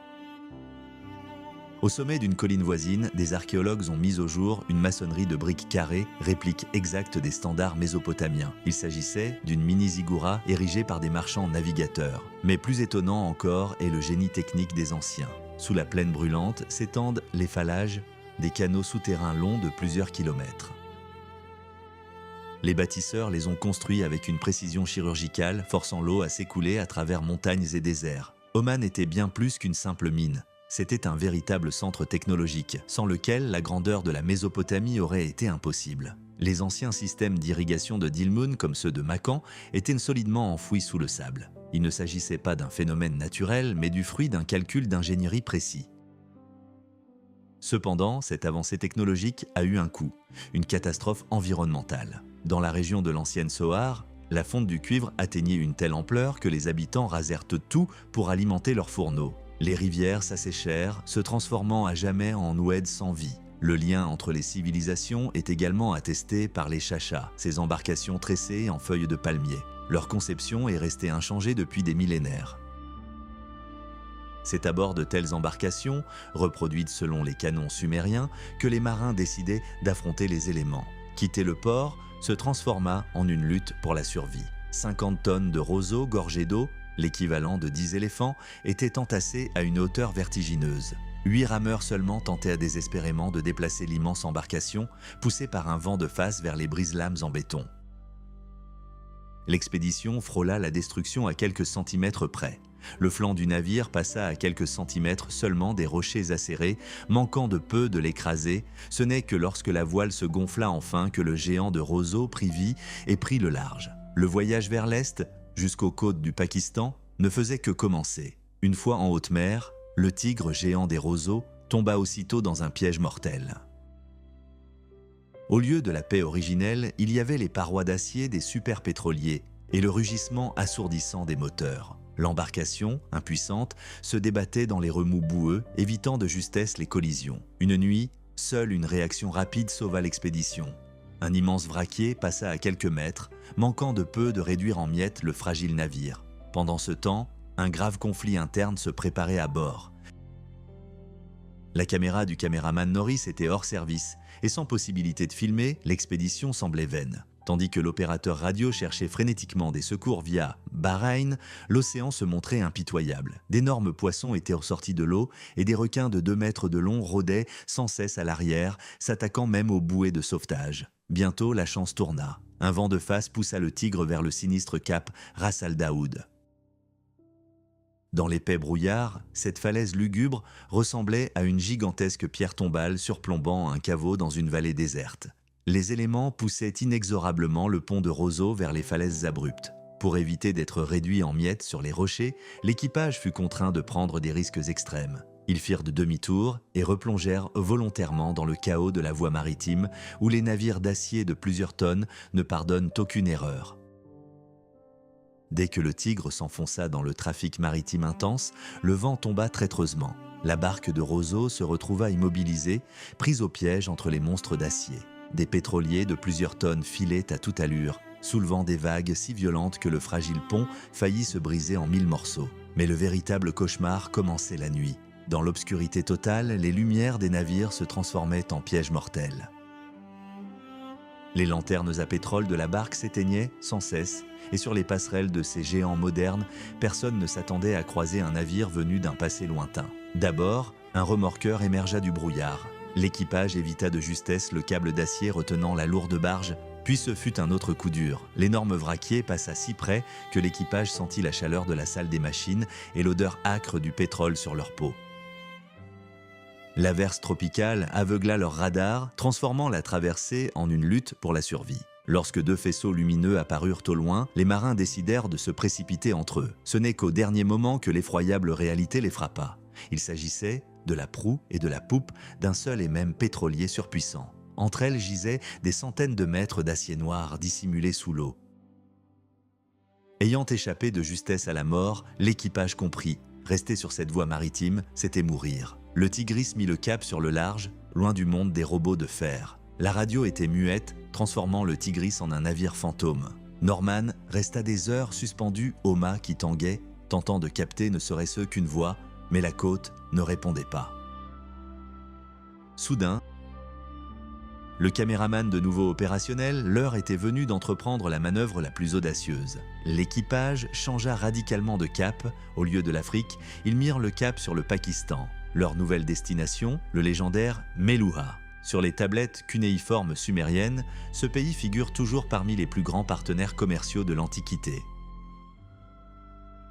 A: Au sommet d'une colline voisine, des archéologues ont mis au jour une maçonnerie de briques carrées, réplique exacte des standards mésopotamiens. Il s'agissait d'une mini-ziggoura érigée par des marchands navigateurs. Mais plus étonnant encore est le génie technique des anciens. Sous la plaine brûlante s'étendent les phallages, des canaux souterrains longs de plusieurs kilomètres. Les bâtisseurs les ont construits avec une précision chirurgicale, forçant l'eau à s'écouler à travers montagnes et déserts. Oman était bien plus qu'une simple mine. C'était un véritable centre technologique, sans lequel la grandeur de la Mésopotamie aurait été impossible. Les anciens systèmes d'irrigation de Dilmun, comme ceux de Makan, étaient solidement enfouis sous le sable. Il ne s'agissait pas d'un phénomène naturel, mais du fruit d'un calcul d'ingénierie précis. Cependant, cette avancée technologique a eu un coût, une catastrophe environnementale. Dans la région de l'ancienne Sohar, la fonte du cuivre atteignait une telle ampleur que les habitants rasèrent tout pour alimenter leurs fourneaux. Les rivières s'asséchèrent, se transformant à jamais en oueds sans vie. Le lien entre les civilisations est également attesté par les chachas, ces embarcations tressées en feuilles de palmier. Leur conception est restée inchangée depuis des millénaires. C'est à bord de telles embarcations, reproduites selon les canons sumériens, que les marins décidaient d'affronter les éléments. Quitter le port se transforma en une lutte pour la survie. 50 tonnes de roseaux gorgés d'eau, l'équivalent de 10 éléphants, étaient entassés à une hauteur vertigineuse. 8 rameurs seulement tentaient désespérément de déplacer l'immense embarcation, poussée par un vent de face vers les brise-lames en béton. L'expédition frôla la destruction à quelques centimètres près. Le flanc du navire passa à quelques centimètres seulement des rochers acérés, manquant de peu de l'écraser. Ce n'est que lorsque la voile se gonfla enfin que le géant de roseaux prit vie et prit le large. Le voyage vers l'est, jusqu'aux côtes du Pakistan, ne faisait que commencer. Une fois en haute mer, le tigre géant des roseaux tomba aussitôt dans un piège mortel. Au lieu de la paix originelle, il y avait les parois d'acier des superpétroliers et le rugissement assourdissant des moteurs. L'embarcation, impuissante, se débattait dans les remous boueux, évitant de justesse les collisions. Une nuit, seule une réaction rapide sauva l'expédition. Un immense vraquier passa à quelques mètres, manquant de peu de réduire en miettes le fragile navire. Pendant ce temps, un grave conflit interne se préparait à bord. La caméra du caméraman Norris était hors service, et sans possibilité de filmer, l'expédition semblait vaine. Tandis que l'opérateur radio cherchait frénétiquement des secours via Bahreïn, l'océan se montrait impitoyable. D'énormes poissons étaient ressortis de l'eau et des requins de 2 mètres de long rôdaient sans cesse à l'arrière, s'attaquant même aux bouées de sauvetage. Bientôt, la chance tourna. Un vent de face poussa le tigre vers le sinistre cap Ras Al Daoud. Dans l'épais brouillard, cette falaise lugubre ressemblait à une gigantesque pierre tombale surplombant un caveau dans une vallée déserte. Les éléments poussaient inexorablement le pont de Roseau vers les falaises abruptes. Pour éviter d'être réduit en miettes sur les rochers, l'équipage fut contraint de prendre des risques extrêmes. Ils firent de demi-tour et replongèrent volontairement dans le chaos de la voie maritime où les navires d'acier de plusieurs tonnes ne pardonnent aucune erreur. Dès que le Tigre s'enfonça dans le trafic maritime intense, le vent tomba traîtreusement. La barque de Roseau se retrouva immobilisée, prise au piège entre les monstres d'acier. Des pétroliers de plusieurs tonnes filaient à toute allure, soulevant des vagues si violentes que le fragile pont faillit se briser en 1000 morceaux. Mais le véritable cauchemar commençait la nuit. Dans l'obscurité totale, les lumières des navires se transformaient en pièges mortels. Les lanternes à pétrole de la barque s'éteignaient sans cesse, et sur les passerelles de ces géants modernes, personne ne s'attendait à croiser un navire venu d'un passé lointain. D'abord, un remorqueur émergea du brouillard. L'équipage évita de justesse le câble d'acier retenant la lourde barge, puis ce fut un autre coup dur. L'énorme vraquier passa si près que l'équipage sentit la chaleur de la salle des machines et l'odeur âcre du pétrole sur leur peau. L'averse tropicale aveugla leur radar, transformant la traversée en une lutte pour la survie. Lorsque deux faisceaux lumineux apparurent au loin, les marins décidèrent de se précipiter entre eux. Ce n'est qu'au dernier moment que l'effroyable réalité les frappa. Il s'agissait de la proue et de la poupe d'un seul et même pétrolier surpuissant. Entre elles gisaient des centaines de mètres d'acier noir dissimulés sous l'eau. Ayant échappé de justesse à la mort, l'équipage comprit. Rester sur cette voie maritime, c'était mourir. Le Tigris mit le cap sur le large, loin du monde des robots de fer. La radio était muette, transformant le Tigris en un navire fantôme. Norman resta des heures suspendu au mât qui tanguait, tentant de capter ne serait-ce qu'une voix, mais la côte ne répondait pas. Soudain, le caméraman de nouveau opérationnel, l'heure était venue d'entreprendre la manœuvre la plus audacieuse. L'équipage changea radicalement de cap. Au lieu de l'Afrique, ils mirent le cap sur le Pakistan. Leur nouvelle destination, le légendaire Meluha. Sur les tablettes cunéiformes sumériennes, ce pays figure toujours parmi les plus grands partenaires commerciaux de l'Antiquité.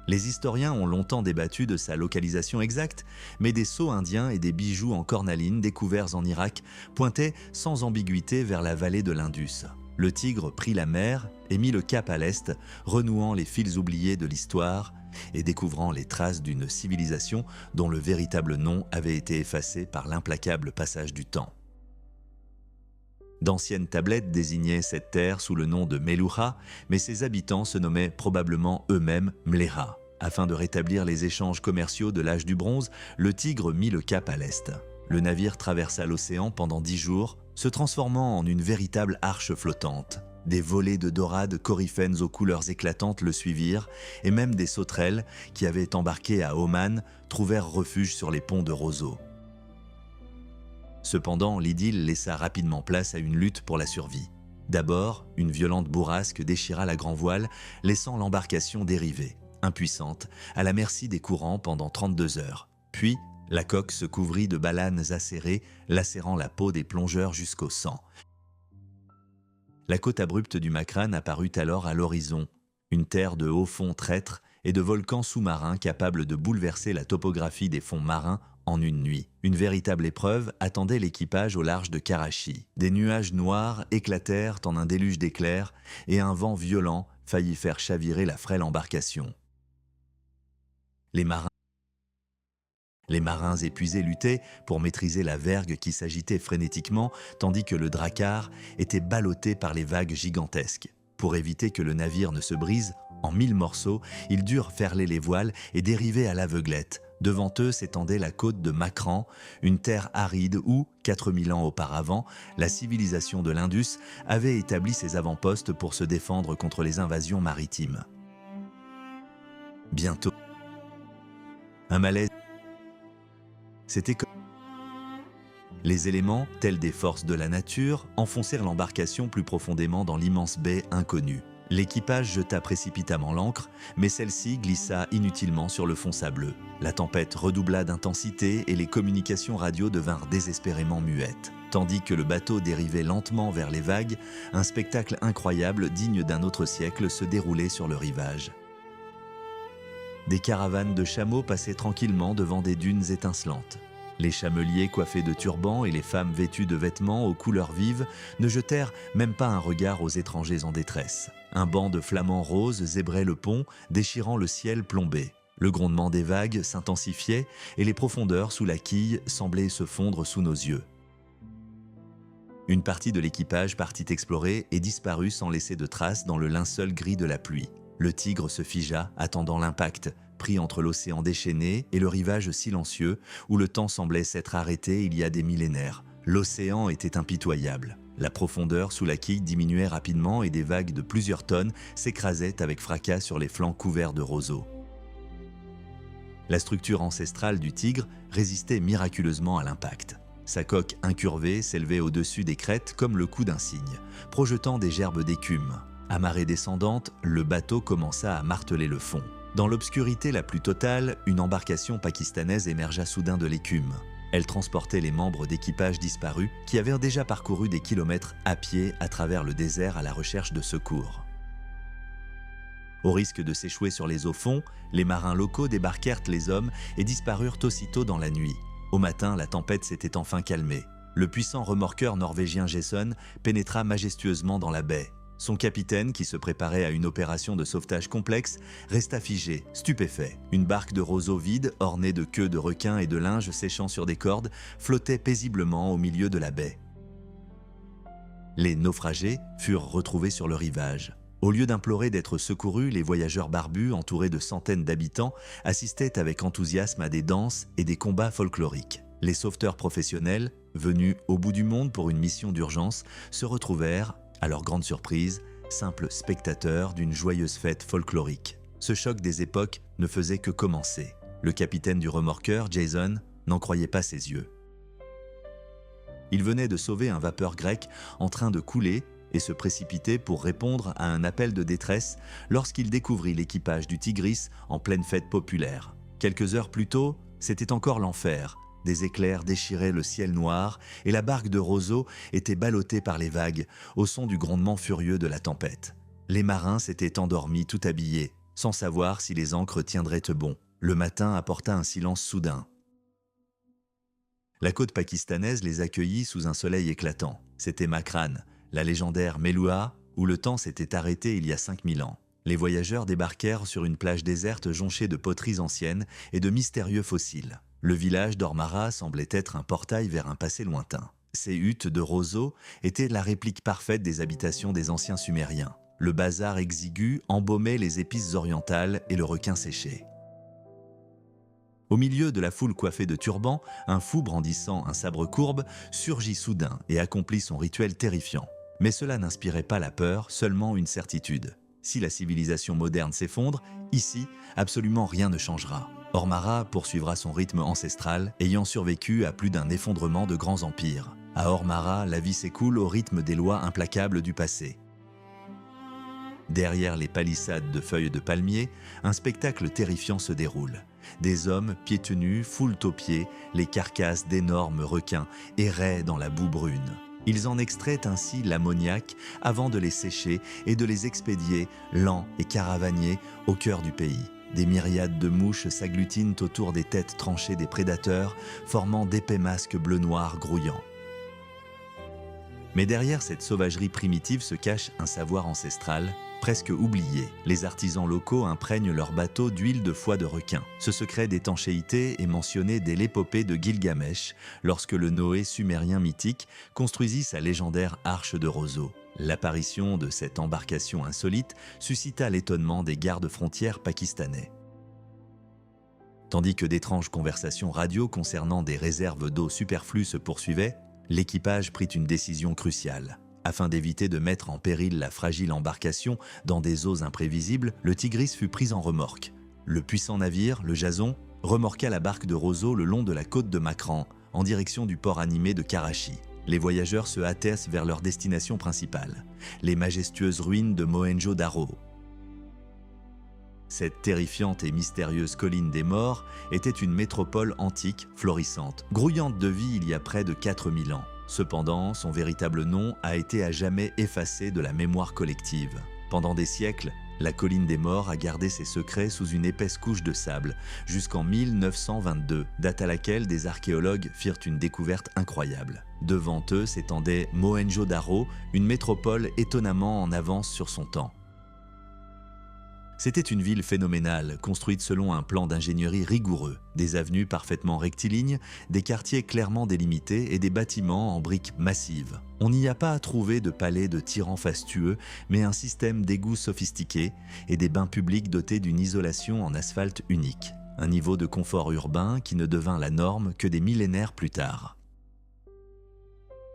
A: Les historiens ont longtemps débattu de sa localisation exacte, mais des sceaux indiens et des bijoux en cornaline découverts en Irak pointaient sans ambiguïté vers la vallée de l'Indus. Le Tigre prit la mer et mit le cap à l'est, renouant les fils oubliés de l'histoire et découvrant les traces d'une civilisation dont le véritable nom avait été effacé par l'implacable passage du temps. D'anciennes tablettes désignaient cette terre sous le nom de Meluha, mais ses habitants se nommaient probablement eux-mêmes Mleha. Afin de rétablir les échanges commerciaux de l'âge du bronze, le Tigre mit le cap à l'est. Le navire traversa l'océan pendant 10 jours, se transformant en une véritable arche flottante. Des volées de dorades coryphènes aux couleurs éclatantes le suivirent, et même des sauterelles, qui avaient embarqué à Oman, trouvèrent refuge sur les ponts de Roseau. Cependant, l'idylle laissa rapidement place à une lutte pour la survie. D'abord, une violente bourrasque déchira la grand-voile, laissant l'embarcation dériver, impuissante, à la merci des courants pendant 32 heures. Puis, la coque se couvrit de balanes acérées, lacérant la peau des plongeurs jusqu'au sang. La côte abrupte du Makran apparut alors à l'horizon, une terre de hauts fonds traîtres et de volcans sous-marins capables de bouleverser la topographie des fonds marins en une nuit. Une véritable épreuve attendait l'équipage au large de Karachi. Des nuages noirs éclatèrent en un déluge d'éclairs et un vent violent faillit faire chavirer la frêle embarcation. Les marins épuisés luttaient pour maîtriser la vergue qui s'agitait frénétiquement, tandis que le Drakkar était ballotté par les vagues gigantesques. Pour éviter que le navire ne se brise, en 1000 morceaux, ils durent ferler les voiles et dériver à l'aveuglette. Devant eux s'étendait la côte de Makran, une terre aride où, 4000 ans auparavant, la civilisation de l'Indus avait établi ses avant-postes pour se défendre contre les invasions maritimes. Bientôt, un malaise s'était comme... Les éléments, tels des forces de la nature, enfoncèrent l'embarcation plus profondément dans l'immense baie inconnue. L'équipage jeta précipitamment l'ancre, mais celle-ci glissa inutilement sur le fond sableux. La tempête redoubla d'intensité et les communications radio devinrent désespérément muettes. Tandis que le bateau dérivait lentement vers les vagues, un spectacle incroyable digne d'un autre siècle se déroulait sur le rivage. des caravanes de chameaux passaient tranquillement devant des dunes étincelantes. Les chameliers coiffés de turbans et les femmes vêtues de vêtements aux couleurs vives ne jetèrent même pas un regard aux étrangers en détresse. Un banc de flamants roses zébrait le pont, déchirant le ciel plombé. Le grondement des vagues s'intensifiait et les profondeurs sous la quille semblaient se fondre sous nos yeux. Une partie de l'équipage partit explorer et disparut sans laisser de traces dans le linceul gris de la pluie. Le Tigre se figea, attendant l'impact, pris entre l'océan déchaîné et le rivage silencieux où le temps semblait s'être arrêté il y a des millénaires. L'océan était impitoyable. La profondeur sous la quille diminuait rapidement et des vagues de plusieurs tonnes s'écrasaient avec fracas sur les flancs couverts de roseaux. La structure ancestrale du Tigre résistait miraculeusement à l'impact. Sa coque incurvée s'élevait au-dessus des crêtes comme le cou d'un cygne, projetant des gerbes d'écume. À marée descendante, le bateau commença à marteler le fond. Dans l'obscurité la plus totale, une embarcation pakistanaise émergea soudain de l'écume. Elle transportait les membres d'équipage disparus qui avaient déjà parcouru des kilomètres à pied à travers le désert à la recherche de secours. Au risque de s'échouer sur les eaux-fonds, les marins locaux débarquèrent les hommes et disparurent aussitôt dans la nuit. Au matin, la tempête s'était enfin calmée. Le puissant remorqueur norvégien Jason pénétra majestueusement dans la baie. Son capitaine, qui se préparait à une opération de sauvetage complexe, resta figé, stupéfait. Une barque de roseaux vide, ornée de queues de requins et de linges séchant sur des cordes, flottait paisiblement au milieu de la baie. Les naufragés furent retrouvés sur le rivage. Au lieu d'implorer d'être secourus, les voyageurs barbus, entourés de centaines d'habitants, assistaient avec enthousiasme à des danses et des combats folkloriques. Les sauveteurs professionnels, venus au bout du monde pour une mission d'urgence, se retrouvèrent, à leur grande surprise, simples spectateurs d'une joyeuse fête folklorique. Ce choc des époques ne faisait que commencer. Le capitaine du remorqueur, Jason, n'en croyait pas ses yeux. Il venait de sauver un vapeur grec en train de couler et se précipitait pour répondre à un appel de détresse lorsqu'il découvrit l'équipage du Tigris en pleine fête populaire. Quelques heures plus tôt, c'était encore l'enfer. Des éclairs déchiraient le ciel noir et la barque de roseaux était ballottée par les vagues au son du grondement furieux de la tempête. Les marins s'étaient endormis tout habillés, sans savoir si les ancres tiendraient bon. Le matin apporta un silence soudain. La côte pakistanaise les accueillit sous un soleil éclatant. C'était Makran, la légendaire Meluha, où le temps s'était arrêté il y a 5000 ans. Les voyageurs débarquèrent sur une plage déserte jonchée de poteries anciennes et de mystérieux fossiles. Le village d'Ormara semblait être un portail vers un passé lointain. Ces huttes de roseaux étaient la réplique parfaite des habitations des anciens Sumériens. Le bazar exigu embaumait les épices orientales et le requin séché. Au milieu de la foule coiffée de turbans, un fou brandissant un sabre courbe surgit soudain et accomplit son rituel terrifiant. Mais cela n'inspirait pas la peur, seulement une certitude. Si la civilisation moderne s'effondre, ici, absolument rien ne changera. Ormara poursuivra son rythme ancestral, ayant survécu à plus d'un effondrement de grands empires. À Ormara, la vie s'écoule au rythme des lois implacables du passé. Derrière les palissades de feuilles de palmier, un spectacle terrifiant se déroule. Des hommes, pieds nus, foulent aux pieds les carcasses d'énormes requins, erraient dans la boue brune. Ils en extraient ainsi l'ammoniac avant de les sécher et de les expédier, lents et caravaniers, au cœur du pays. Des myriades de mouches s'agglutinent autour des têtes tranchées des prédateurs, formant d'épais masques bleu-noir grouillants. Mais derrière cette sauvagerie primitive se cache un savoir ancestral, presque oublié. Les artisans locaux imprègnent leurs bateaux d'huile de foie de requin. Ce secret d'étanchéité est mentionné dès l'épopée de Gilgamesh, lorsque le Noé sumérien mythique construisit sa légendaire arche de roseaux. L'apparition de cette embarcation insolite suscita l'étonnement des gardes-frontières pakistanais. Tandis que d'étranges conversations radio concernant des réserves d'eau superflues se poursuivaient, l'équipage prit une décision cruciale. Afin d'éviter de mettre en péril la fragile embarcation dans des eaux imprévisibles, le Tigris fut pris en remorque. Le puissant navire, le Jason, remorqua la barque de roseaux le long de la côte de Makran, en direction du port animé de Karachi. Les voyageurs se hâtèrent vers leur destination principale, les majestueuses ruines de Mohenjo-Daro. Cette terrifiante et mystérieuse colline des morts était une métropole antique, florissante, grouillante de vie il y a près de 4000 ans. Cependant, son véritable nom a été à jamais effacé de la mémoire collective. Pendant des siècles, La colline des morts a gardé ses secrets sous une épaisse couche de sable, jusqu'en 1922, date à laquelle des archéologues firent une découverte incroyable. Devant eux s'étendait Mohenjo-Daro, une métropole étonnamment en avance sur son temps. C'était une ville phénoménale, construite selon un plan d'ingénierie rigoureux. Des avenues parfaitement rectilignes, des quartiers clairement délimités et des bâtiments en briques massives. On n'y a pas à trouver de palais de tyrans fastueux, mais un système d'égouts sophistiqué et des bains publics dotés d'une isolation en asphalte unique. Un niveau de confort urbain qui ne devint la norme que des millénaires plus tard.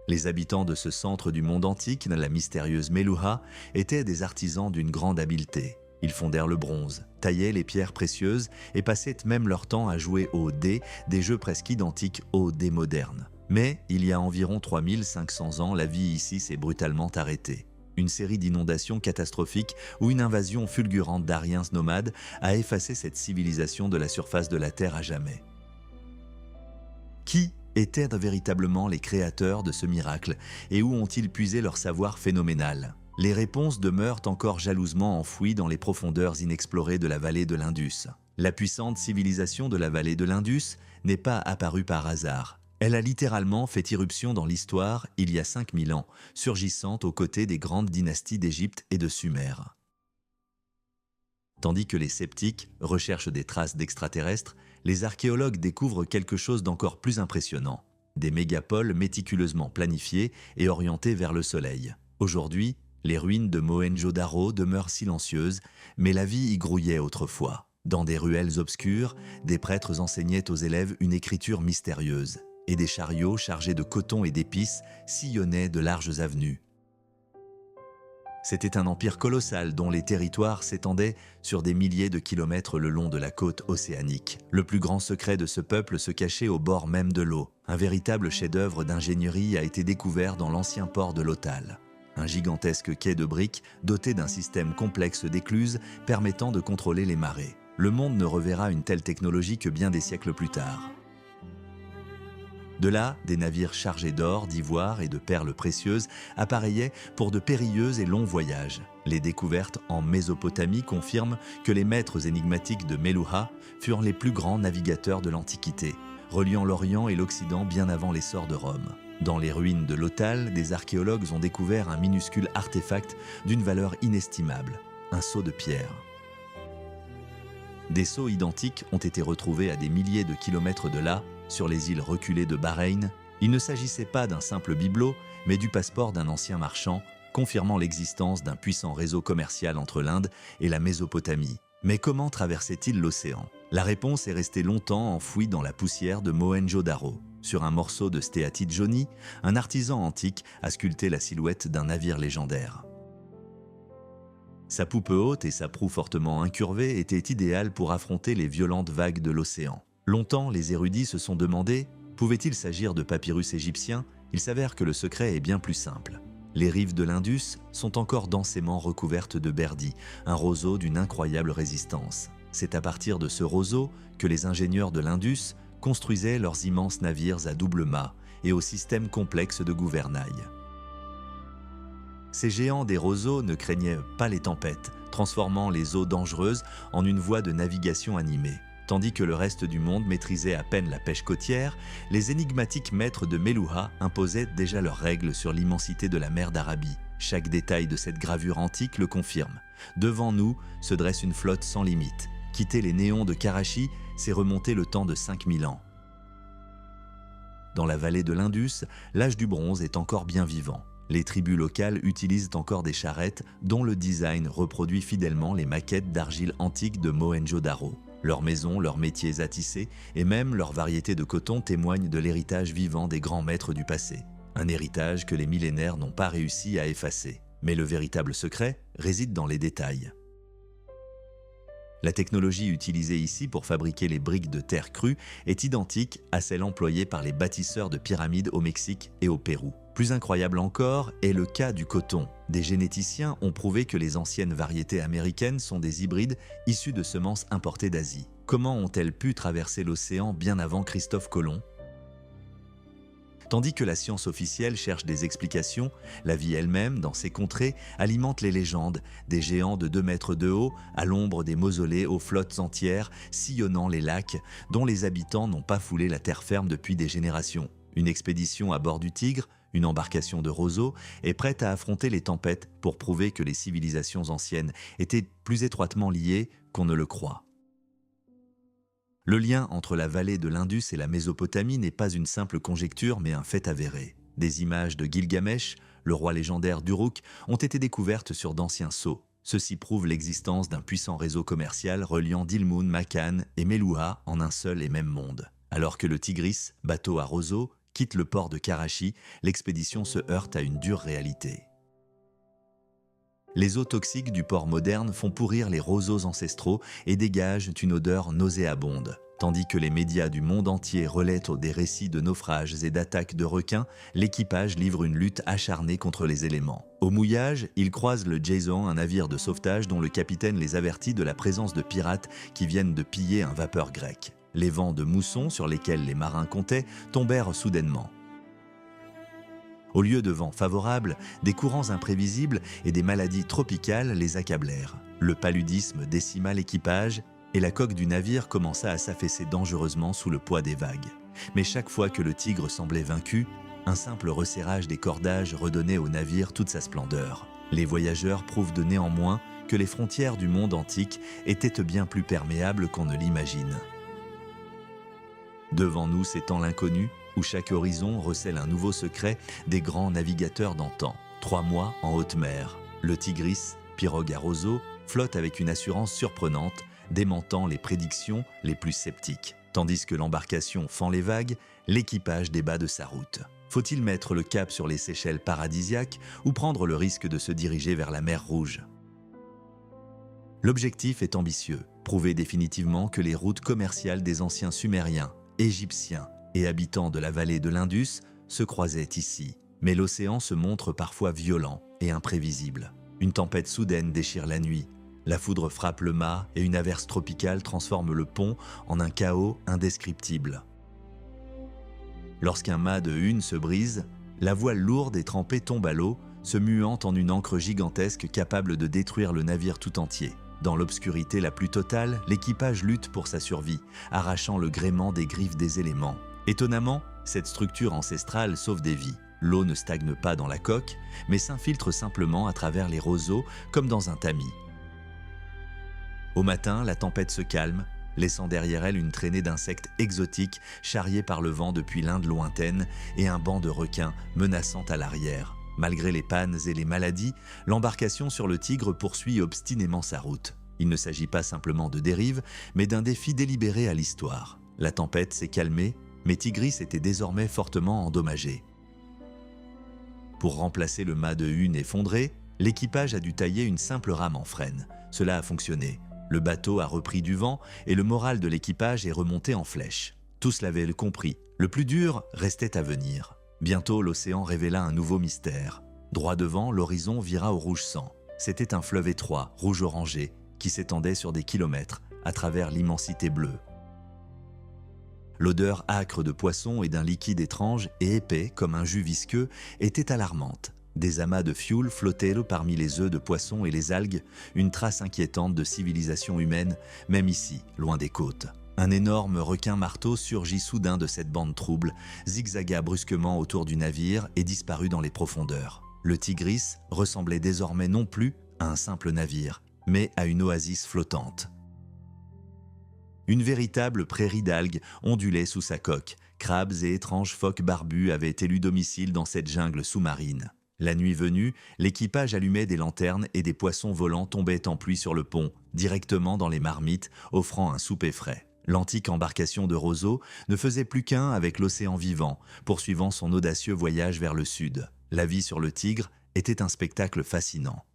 A: Les habitants de ce centre du monde antique, la mystérieuse Meluhha, étaient des artisans d'une grande habileté. Ils fondèrent le bronze, taillaient les pierres précieuses et passaient même leur temps à jouer au dé, des jeux presque identiques aux dés modernes. Mais il y a environ 3500 ans, la vie ici s'est brutalement arrêtée. Une série d'inondations catastrophiques ou une invasion fulgurante d'Ariens nomades a effacé cette civilisation de la surface de la Terre à jamais. Qui étaient véritablement les créateurs de ce miracle et où ont-ils puisé leur savoir phénoménal ? Les réponses demeurent encore jalousement enfouies dans les profondeurs inexplorées de la vallée de l'Indus. La puissante civilisation de la vallée de l'Indus n'est pas apparue par hasard. Elle a littéralement fait irruption dans l'histoire il y a 5000 ans, surgissant aux côtés des grandes dynasties d'Égypte et de Sumer. Tandis que les sceptiques recherchent des traces d'extraterrestres, les archéologues découvrent quelque chose d'encore plus impressionnant. Des mégapoles méticuleusement planifiées et orientées vers le soleil. Aujourd'hui, les ruines de Mohenjo-Daro demeurent silencieuses, mais la vie y grouillait autrefois. Dans des ruelles obscures, des prêtres enseignaient aux élèves une écriture mystérieuse, et des chariots chargés de coton et d'épices sillonnaient de larges avenues. C'était un empire colossal dont les territoires s'étendaient sur des milliers de kilomètres le long de la côte océanique. Le plus grand secret de ce peuple se cachait au bord même de l'eau. Un véritable chef-d'œuvre d'ingénierie a été découvert dans l'ancien port de Lothal. Un gigantesque quai de briques doté d'un système complexe d'écluses permettant de contrôler les marées. Le monde ne reverra une telle technologie que bien des siècles plus tard. De là, des navires chargés d'or, d'ivoire et de perles précieuses appareillaient pour de périlleux et longs voyages. Les découvertes en Mésopotamie confirment que les maîtres énigmatiques de Meluhha furent les plus grands navigateurs de l'Antiquité, reliant l'Orient et l'Occident bien avant l'essor de Rome. Dans les ruines de Lothal, des archéologues ont découvert un minuscule artefact d'une valeur inestimable, un sceau de pierre. Des sceaux identiques ont été retrouvés à des milliers de kilomètres de là, sur les îles reculées de Bahreïn. Il ne s'agissait pas d'un simple bibelot, mais du passeport d'un ancien marchand, confirmant l'existence d'un puissant réseau commercial entre l'Inde et la Mésopotamie. Mais comment traversait-il l'océan ? La réponse est restée longtemps enfouie dans la poussière de Mohenjo-Daro. Sur un morceau de stéatite jaunie, un artisan antique a sculpté la silhouette d'un navire légendaire. Sa poupe haute et sa proue fortement incurvée étaient idéales pour affronter les violentes vagues de l'océan. Longtemps, les érudits se sont demandé, pouvait-il s'agir de papyrus égyptiens ? Il s'avère que le secret est bien plus simple. Les rives de l'Indus sont encore densément recouvertes de berdis, un roseau d'une incroyable résistance. C'est à partir de ce roseau que les ingénieurs de l'Indus construisaient leurs immenses navires à double mât et au système complexe de gouvernail. Ces géants des roseaux ne craignaient pas les tempêtes, transformant les eaux dangereuses en une voie de navigation animée. Tandis que le reste du monde maîtrisait à peine la pêche côtière, les énigmatiques maîtres de Meluhha imposaient déjà leurs règles sur l'immensité de la mer d'Arabie. Chaque détail de cette gravure antique le confirme. Devant nous se dresse une flotte sans limite. Quitter les néons de Karachi, c'est remonter le temps de 5000 ans. Dans la vallée de l'Indus, l'âge du bronze est encore bien vivant. Les tribus locales utilisent encore des charrettes dont le design reproduit fidèlement les maquettes d'argile antique de Mohenjo-Daro. Leurs maisons, leurs métiers à tisser et même leur variété de coton témoignent de l'héritage vivant des grands maîtres du passé. Un héritage que les millénaires n'ont pas réussi à effacer. Mais le véritable secret réside dans les détails. La technologie utilisée ici pour fabriquer les briques de terre crue est identique à celle employée par les bâtisseurs de pyramides au Mexique et au Pérou. Plus incroyable encore est le cas du coton. Des généticiens ont prouvé que les anciennes variétés américaines sont des hybrides issus de semences importées d'Asie. Comment ont-elles pu traverser l'océan bien avant Christophe Colomb ? Tandis que la science officielle cherche des explications, la vie elle-même, dans ces contrées, alimente les légendes, des géants de 2 mètres de haut, à l'ombre des mausolées aux flottes entières, sillonnant les lacs, dont les habitants n'ont pas foulé la terre ferme depuis des générations. Une expédition à bord du Tigre, une embarcation de roseaux, est prête à affronter les tempêtes pour prouver que les civilisations anciennes étaient plus étroitement liées qu'on ne le croit. Le lien entre la vallée de l'Indus et la Mésopotamie n'est pas une simple conjecture mais un fait avéré. Des images de Gilgamesh, le roi légendaire d'Uruk, ont été découvertes sur d'anciens sceaux. Ceci prouve l'existence d'un puissant réseau commercial reliant Dilmun, Makan et Meluhha en un seul et même monde. Alors que le Tigris, bateau à roseaux, quitte le port de Karachi, l'expédition se heurte à une dure réalité. Les eaux toxiques du port moderne font pourrir les roseaux ancestraux et dégagent une odeur nauséabonde. Tandis que les médias du monde entier relaient des récits de naufrages et d'attaques de requins, l'équipage livre une lutte acharnée contre les éléments. Au mouillage, ils croisent le Jason, un navire de sauvetage dont le capitaine les avertit de la présence de pirates qui viennent de piller un vapeur grec. Les vents de mousson sur lesquels les marins comptaient tombèrent soudainement. Au lieu de vents favorables, des courants imprévisibles et des maladies tropicales les accablèrent. Le paludisme décima l'équipage et la coque du navire commença à s'affaisser dangereusement sous le poids des vagues. Mais chaque fois que le Tigre semblait vaincu, un simple resserrage des cordages redonnait au navire toute sa splendeur. Les voyageurs prouvent néanmoins que les frontières du monde antique étaient bien plus perméables qu'on ne l'imagine. Devant nous s'étend l'inconnu, où chaque horizon recèle un nouveau secret des grands navigateurs d'antan. 3 mois en haute mer, le Tigris, pirogue à roseaux, flotte avec une assurance surprenante, démentant les prédictions les plus sceptiques. Tandis que l'embarcation fend les vagues, l'équipage débat de sa route. Faut-il mettre le cap sur les Seychelles paradisiaques ou prendre le risque de se diriger vers la mer Rouge ? L'objectif est ambitieux, prouver définitivement que les routes commerciales des anciens Sumériens, Égyptiens et habitants de la vallée de l'Indus se croisaient ici. Mais l'océan se montre parfois violent et imprévisible. Une tempête soudaine déchire la nuit. La foudre frappe le mât et une averse tropicale transforme le pont en un chaos indescriptible. Lorsqu'un mât de hune se brise, la voile lourde et trempée tombe à l'eau, se muant en une ancre gigantesque capable de détruire le navire tout entier. Dans l'obscurité la plus totale, l'équipage lutte pour sa survie, arrachant le gréement des griffes des éléments. Étonnamment, cette structure ancestrale sauve des vies. L'eau ne stagne pas dans la coque, mais s'infiltre simplement à travers les roseaux comme dans un tamis. Au matin, la tempête se calme, laissant derrière elle une traînée d'insectes exotiques charriés par le vent depuis l'Inde lointaine et un banc de requins menaçant à l'arrière. Malgré les pannes et les maladies, l'embarcation sur le Tigre poursuit obstinément sa route. Il ne s'agit pas simplement de dérive, mais d'un défi délibéré à l'histoire. La tempête s'est calmée, mais Tigris était désormais fortement endommagé. Pour remplacer le mât de hune effondré, l'équipage a dû tailler une simple rame en frêne. Cela a fonctionné. Le bateau a repris du vent et le moral de l'équipage est remonté en flèche. Tous l'avaient compris. Le plus dur restait à venir. Bientôt, l'océan révéla un nouveau mystère. Droit devant, l'horizon vira au rouge sang. C'était un fleuve étroit, rouge-orangé, qui s'étendait sur des kilomètres, à travers l'immensité bleue. L'odeur âcre de poisson et d'un liquide étrange et épais comme un jus visqueux était alarmante. Des amas de fioul flottaient parmi les œufs de poisson et les algues, une trace inquiétante de civilisation humaine, même ici, loin des côtes. Un énorme requin-marteau surgit soudain de cette bande trouble, zigzaga brusquement autour du navire et disparut dans les profondeurs. Le Tigris ressemblait désormais non plus à un simple navire, mais à une oasis flottante. Une véritable prairie d'algues ondulait sous sa coque. Crabes et étranges phoques barbus avaient élu domicile dans cette jungle sous-marine. La nuit venue, l'équipage allumait des lanternes et des poissons volants tombaient en pluie sur le pont, directement dans les marmites, offrant un souper frais. L'antique embarcation de roseaux ne faisait plus qu'un avec l'océan vivant, poursuivant son audacieux voyage vers le sud. La vie sur le Tigre était un spectacle fascinant.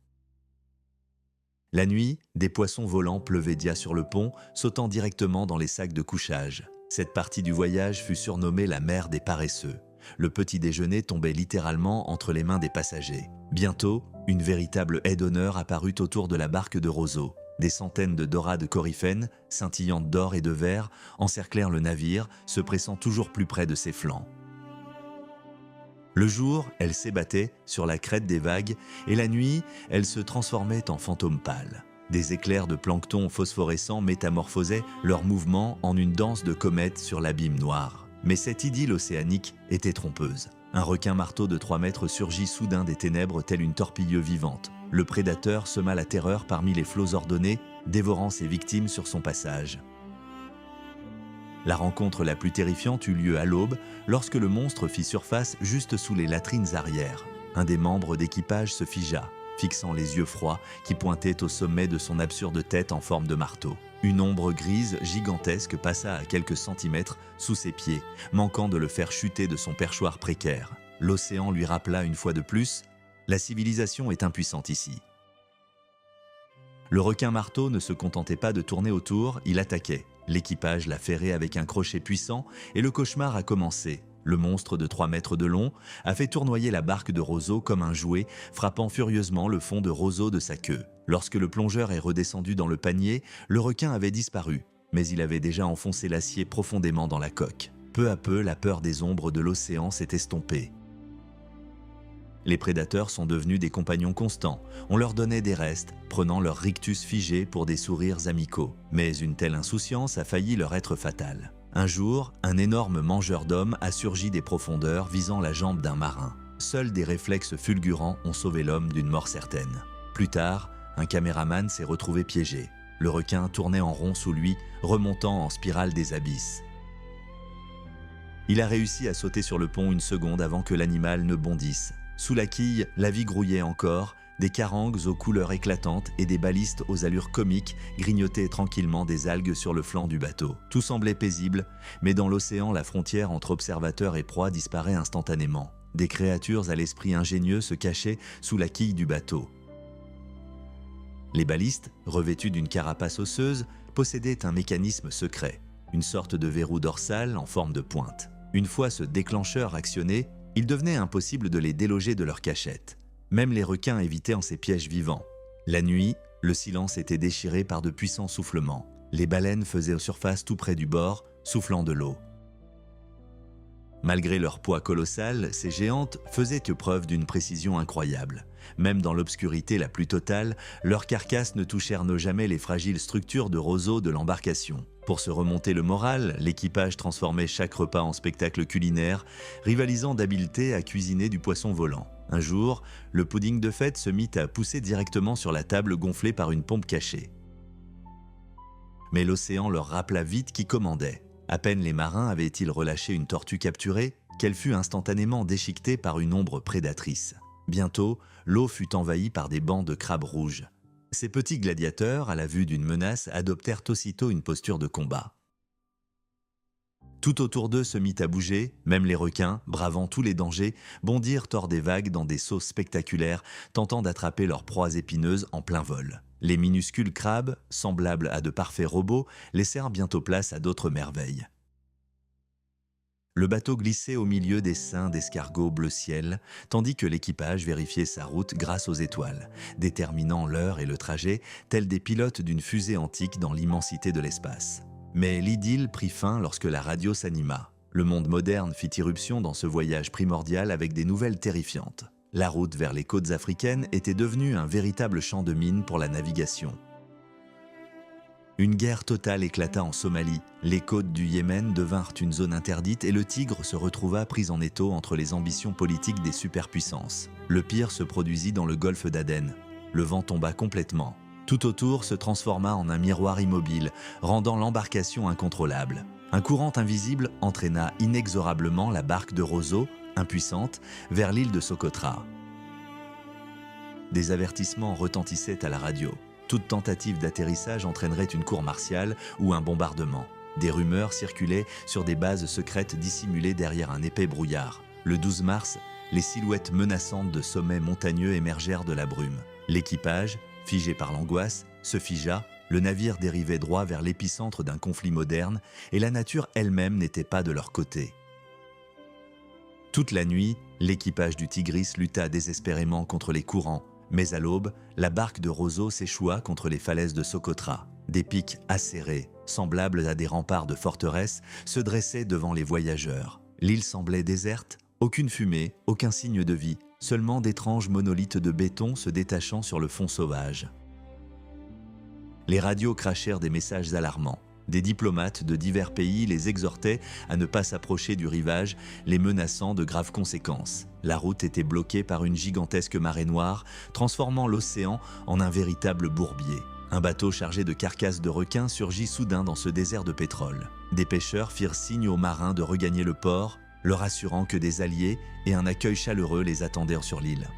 A: La nuit, des poissons volants pleuvédia sur le pont, sautant directement dans les sacs de couchage. Cette partie du voyage fut surnommée la mer des paresseux. Le petit déjeuner tombait littéralement entre les mains des passagers. Bientôt, une véritable haie d'honneur apparut autour de la barque de roseaux. Des centaines de dorades coryphènes, scintillantes d'or et de verre, encerclèrent le navire, se pressant toujours plus près de ses flancs. Le jour, elle s'ébattait sur la crête des vagues et la nuit, elle se transformait en fantôme pâle. Des éclairs de plancton phosphorescents métamorphosaient leurs mouvements en une danse de comètes sur l'abîme noir. Mais cette idylle océanique était trompeuse. Un requin-marteau de 3 mètres surgit soudain des ténèbres telle une torpille vivante. Le prédateur sema la terreur parmi les flots ordonnés, dévorant ses victimes sur son passage. La rencontre la plus terrifiante eut lieu à l'aube, lorsque le monstre fit surface juste sous les latrines arrière. Un des membres d'équipage se figea, fixant les yeux froids qui pointaient au sommet de son absurde tête en forme de marteau. Une ombre grise gigantesque passa à quelques centimètres sous ses pieds, manquant de le faire chuter de son perchoir précaire. L'océan lui rappela une fois de plus « La civilisation est impuissante ici ». Le requin-marteau ne se contentait pas de tourner autour, il attaquait. L'équipage l'a ferré avec un crochet puissant et le cauchemar a commencé. Le monstre de 3 mètres de long a fait tournoyer la barque de roseau comme un jouet, frappant furieusement le fond de roseau de sa queue. Lorsque le plongeur est redescendu dans le panier, le requin avait disparu, mais il avait déjà enfoncé l'acier profondément dans la coque. Peu à peu, la peur des ombres de l'océan s'est estompée. Les prédateurs sont devenus des compagnons constants. On leur donnait des restes, prenant leur rictus figé pour des sourires amicaux. Mais une telle insouciance a failli leur être fatale. Un jour, un énorme mangeur d'hommes a surgi des profondeurs visant la jambe d'un marin. Seuls des réflexes fulgurants ont sauvé l'homme d'une mort certaine. Plus tard, un caméraman s'est retrouvé piégé. Le requin tournait en rond sous lui, remontant en spirale des abysses. Il a réussi à sauter sur le pont une seconde avant que l'animal ne bondisse. Sous la quille, la vie grouillait encore, des carangues aux couleurs éclatantes et des balistes aux allures comiques grignotaient tranquillement des algues sur le flanc du bateau. Tout semblait paisible, mais dans l'océan, la frontière entre observateurs et proie disparaît instantanément. Des créatures à l'esprit ingénieux se cachaient sous la quille du bateau. Les balistes, revêtus d'une carapace osseuse, possédaient un mécanisme secret, une sorte de verrou dorsal en forme de pointe. Une fois ce déclencheur actionné, il devenait impossible de les déloger de leur cachette. Même les requins évitaient en ces pièges vivants. La nuit, le silence était déchiré par de puissants soufflements. Les baleines faisaient surface tout près du bord, soufflant de l'eau. Malgré leur poids colossal, ces géantes faisaient preuve d'une précision incroyable. Même dans l'obscurité la plus totale, leurs carcasses ne touchèrent jamais les fragiles structures de roseaux de l'embarcation. Pour se remonter le moral, l'équipage transformait chaque repas en spectacle culinaire, rivalisant d'habileté à cuisiner du poisson volant. Un jour, le pudding de fête se mit à pousser directement sur la table gonflée par une pompe cachée. Mais l'océan leur rappela vite qui commandait. À peine les marins avaient-ils relâché une tortue capturée, qu'elle fut instantanément déchiquetée par une ombre prédatrice. Bientôt, l'eau fut envahie par des bancs de crabes rouges. Ces petits gladiateurs, à la vue d'une menace, adoptèrent aussitôt une posture de combat. Tout autour d'eux se mit à bouger, même les requins, bravant tous les dangers, bondirent hors des vagues dans des sauts spectaculaires, tentant d'attraper leurs proies épineuses en plein vol. Les minuscules crabes, semblables à de parfaits robots, laissèrent bientôt place à d'autres merveilles. Le bateau glissait au milieu des seins d'escargots bleu ciel, tandis que l'équipage vérifiait sa route grâce aux étoiles, déterminant l'heure et le trajet, tels des pilotes d'une fusée antique dans l'immensité de l'espace. Mais l'idylle prit fin lorsque la radio s'anima. Le monde moderne fit irruption dans ce voyage primordial avec des nouvelles terrifiantes. La route vers les côtes africaines était devenue un véritable champ de mines pour la navigation. Une guerre totale éclata en Somalie. Les côtes du Yémen devinrent une zone interdite et le Tigre se retrouva pris en étau entre les ambitions politiques des superpuissances. Le pire se produisit dans le golfe d'Aden. Le vent tomba complètement. Tout autour se transforma en un miroir immobile, rendant l'embarcation incontrôlable. Un courant invisible entraîna inexorablement la barque de roseau, impuissante, vers l'île de Socotra. Des avertissements retentissaient à la radio. Toute tentative d'atterrissage entraînerait une cour martiale ou un bombardement. Des rumeurs circulaient sur des bases secrètes dissimulées derrière un épais brouillard. Le 12 mars, les silhouettes menaçantes de sommets montagneux émergèrent de la brume. L'équipage, figé par l'angoisse, se figea, le navire dérivait droit vers l'épicentre d'un conflit moderne et la nature elle-même n'était pas de leur côté. Toute la nuit, l'équipage du Tigris lutta désespérément contre les courants, mais à l'aube, la barque de roseau s'échoua contre les falaises de Socotra. Des pics acérés, semblables à des remparts de forteresse, se dressaient devant les voyageurs. L'île semblait déserte, Aucune fumée, aucun signe de vie, seulement d'étranges monolithes de béton se détachant sur le fond sauvage. Les radios crachèrent des messages alarmants. Des diplomates de divers pays les exhortaient à ne pas s'approcher du rivage, les menaçant de graves conséquences. La route était bloquée par une gigantesque marée noire, transformant l'océan en un véritable bourbier. Un bateau chargé de carcasses de requins surgit soudain dans ce désert de pétrole. Des pêcheurs firent signe aux marins de regagner le port, leur assurant que des alliés et un accueil chaleureux les attendaient sur l'île.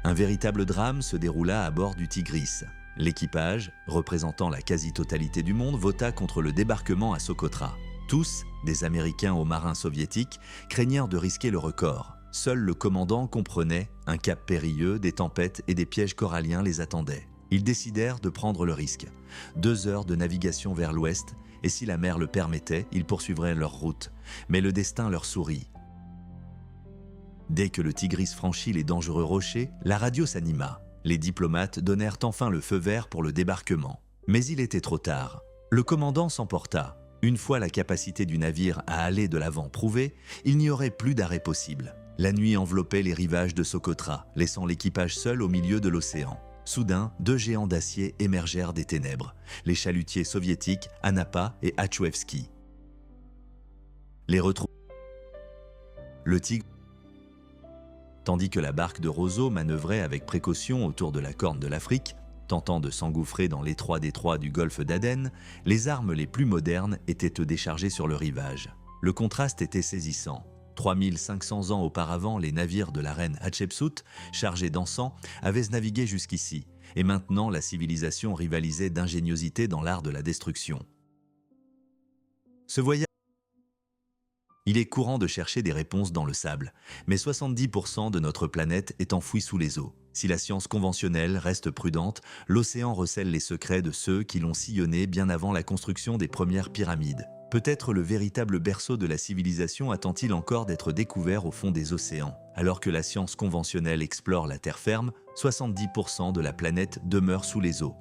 A: Un véritable drame se déroula à bord du Tigris. L'équipage, représentant la quasi-totalité du monde, vota contre le débarquement à Socotra. Tous, des Américains aux marins soviétiques, craignirent de risquer le record. Seul le commandant comprenait un cap périlleux, des tempêtes et des pièges coralliens les attendaient. Ils décidèrent de prendre le risque. 2 heures de navigation vers l'ouest, et si la mer le permettait, ils poursuivraient leur route. Mais le destin leur sourit. Dès que le Tigris franchit les dangereux rochers, la radio s'anima. Les diplomates donnèrent enfin le feu vert pour le débarquement. Mais il était trop tard. Le commandant s'emporta. Une fois la capacité du navire à aller de l'avant prouvée, il n'y aurait plus d'arrêt possible. La nuit enveloppait les rivages de Socotra, laissant l'équipage seul au milieu de l'océan. Soudain, 2 géants d'acier émergèrent des ténèbres, les chalutiers soviétiques Anapa et Hatchouevski. Les retrouvèrent. Le Tigre, tandis que la barque de Roseau manœuvrait avec précaution autour de la Corne de l'Afrique, tentant de s'engouffrer dans l'étroit détroit du golfe d'Aden, les armes les plus modernes étaient déchargées sur le rivage. Le contraste était saisissant. 3500 ans auparavant, les navires de la reine Hatshepsut, chargés d'encens, avaient navigué jusqu'ici, et maintenant la civilisation rivalisait d'ingéniosité dans l'art de la destruction. Ce voyage. Il est courant de chercher des réponses dans le sable, mais 70% de notre planète est enfouie sous les eaux. Si la science conventionnelle reste prudente, l'océan recèle les secrets de ceux qui l'ont sillonné bien avant la construction des premières pyramides. Peut-être le véritable berceau de la civilisation attend-il encore d'être découvert au fond des océans. Alors que la science conventionnelle explore la terre ferme, 70% de la planète demeure sous les eaux.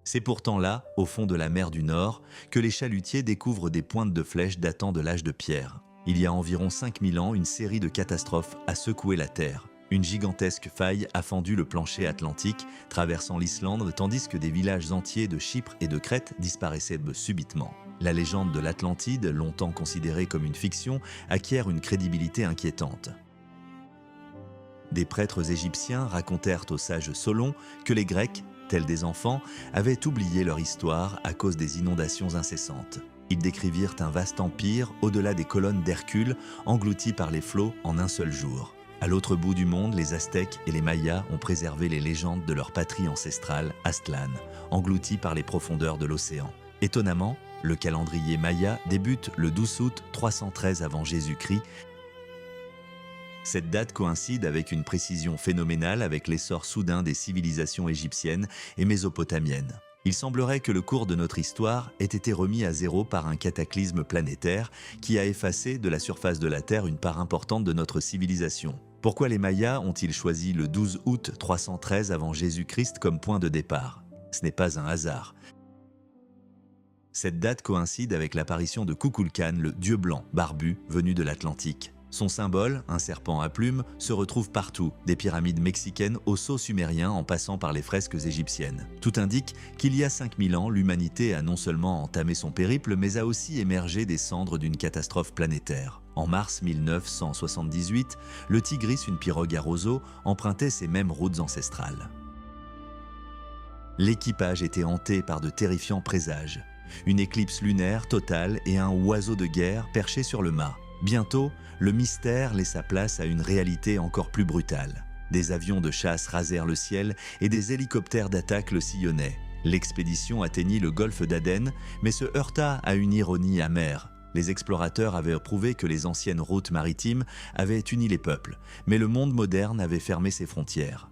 A: C'est pourtant là, au fond de la mer du Nord, que les chalutiers découvrent des pointes de flèches datant de l'âge de pierre. Il y a environ 5000 ans, une série de catastrophes a secoué la Terre. Une gigantesque faille a fendu le plancher atlantique, traversant l'Islande, tandis que des villages entiers de Chypre et de Crète disparaissaient subitement. La légende de l'Atlantide, longtemps considérée comme une fiction, acquiert une crédibilité inquiétante. Des prêtres égyptiens racontèrent au sage Solon que les Grecs, tels des enfants, avaient oublié leur histoire à cause des inondations incessantes. Ils décrivirent un vaste empire au-delà des colonnes d'Hercule, englouti par les flots en un seul jour. À l'autre bout du monde, les Aztèques et les Mayas ont préservé les légendes de leur patrie ancestrale, Aztlán, engloutie par les profondeurs de l'océan. Étonnamment, le calendrier maya débute le 12 août 313 avant Jésus-Christ. Cette date coïncide avec une précision phénoménale avec l'essor soudain des civilisations égyptiennes et mésopotamiennes. Il semblerait que le cours de notre histoire ait été remis à zéro par un cataclysme planétaire qui a effacé de la surface de la Terre une part importante de notre civilisation. Pourquoi les Mayas ont-ils choisi le 12 août 313 avant Jésus-Christ comme point de départ? Ce n'est pas un hasard. Cette date coïncide avec l'apparition de Kukulkan, le dieu blanc, barbu, venu de l'Atlantique. Son symbole, un serpent à plumes, se retrouve partout, des pyramides mexicaines aux sceaux sumériens en passant par les fresques égyptiennes. Tout indique qu'il y a 5000 ans, l'humanité a non seulement entamé son périple, mais a aussi émergé des cendres d'une catastrophe planétaire. En mars 1978, le Tigris, une pirogue à roseaux, empruntait ces mêmes routes ancestrales. L'équipage était hanté par de terrifiants présages. Une éclipse lunaire totale et un oiseau de guerre perché sur le mât. Bientôt, le mystère laissa place à une réalité encore plus brutale. Des avions de chasse rasèrent le ciel et des hélicoptères d'attaque le sillonnaient. L'expédition atteignit le golfe d'Aden, mais se heurta à une ironie amère. Les explorateurs avaient prouvé que les anciennes routes maritimes avaient uni les peuples, mais le monde moderne avait fermé ses frontières.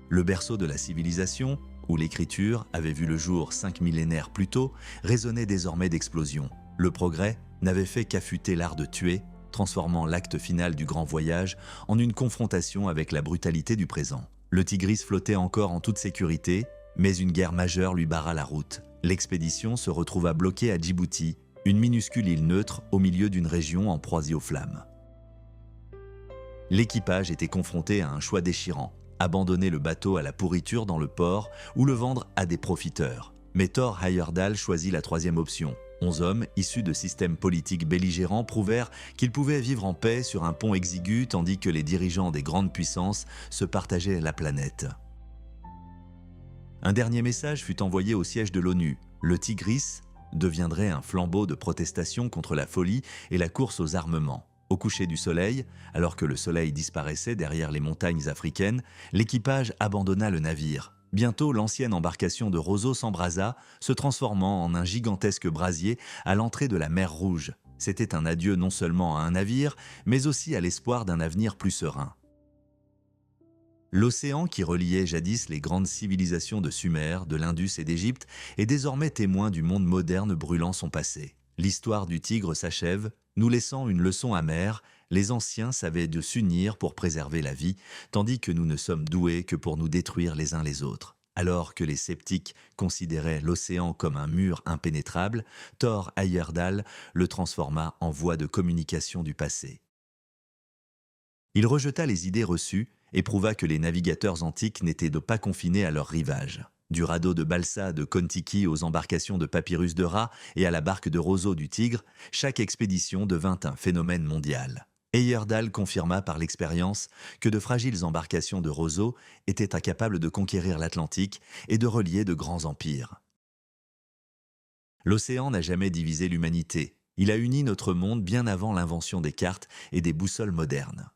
A: Le berceau de la civilisation, où l'écriture avait vu le jour 5 millénaires plus tôt, résonnait désormais d'explosions. Le progrès n'avait fait qu'affûter l'art de tuer, transformant l'acte final du grand voyage en une confrontation avec la brutalité du présent. Le Tigris flottait encore en toute sécurité, mais une guerre majeure lui barra la route. L'expédition se retrouva bloquée à Djibouti, une minuscule île neutre au milieu d'une région en proie aux flammes. L'équipage était confronté à un choix déchirant, abandonner le bateau à la pourriture dans le port ou le vendre à des profiteurs. Mais Thor Heyerdahl choisit la troisième option. 11 hommes, issus de systèmes politiques belligérants, prouvèrent qu'ils pouvaient vivre en paix sur un pont exigu tandis que les dirigeants des grandes puissances se partageaient la planète. Un dernier message fut envoyé au siège de l'ONU. Le Tigris deviendrait un flambeau de protestation contre la folie et la course aux armements. Au coucher du soleil, alors que le soleil disparaissait derrière les montagnes africaines, l'équipage abandonna le navire. Bientôt, l'ancienne embarcation de Roseau s'embrasa, se transformant en un gigantesque brasier à l'entrée de la mer Rouge. C'était un adieu non seulement à un navire, mais aussi à l'espoir d'un avenir plus serein. L'océan qui reliait jadis les grandes civilisations de Sumer, de l'Indus et d'Égypte est désormais témoin du monde moderne brûlant son passé. L'histoire du Tigre s'achève, nous laissant une leçon amère. Les anciens savaient de s'unir pour préserver la vie, tandis que nous ne sommes doués que pour nous détruire les uns les autres. Alors que les sceptiques considéraient l'océan comme un mur impénétrable, Thor Heyerdahl le transforma en voie de communication du passé. Il rejeta les idées reçues et prouva que les navigateurs antiques n'étaient pas confinés à leurs rivages. Du radeau de balsa de Kon-Tiki aux embarcations de Papyrus de Ra et à la barque de Roseau du Tigre, chaque expédition devint un phénomène mondial. Heyerdahl confirma par l'expérience que de fragiles embarcations de Roseau étaient incapables de conquérir l'Atlantique et de relier de grands empires. L'océan n'a jamais divisé l'humanité. Il a uni notre monde bien avant l'invention des cartes et des boussoles modernes.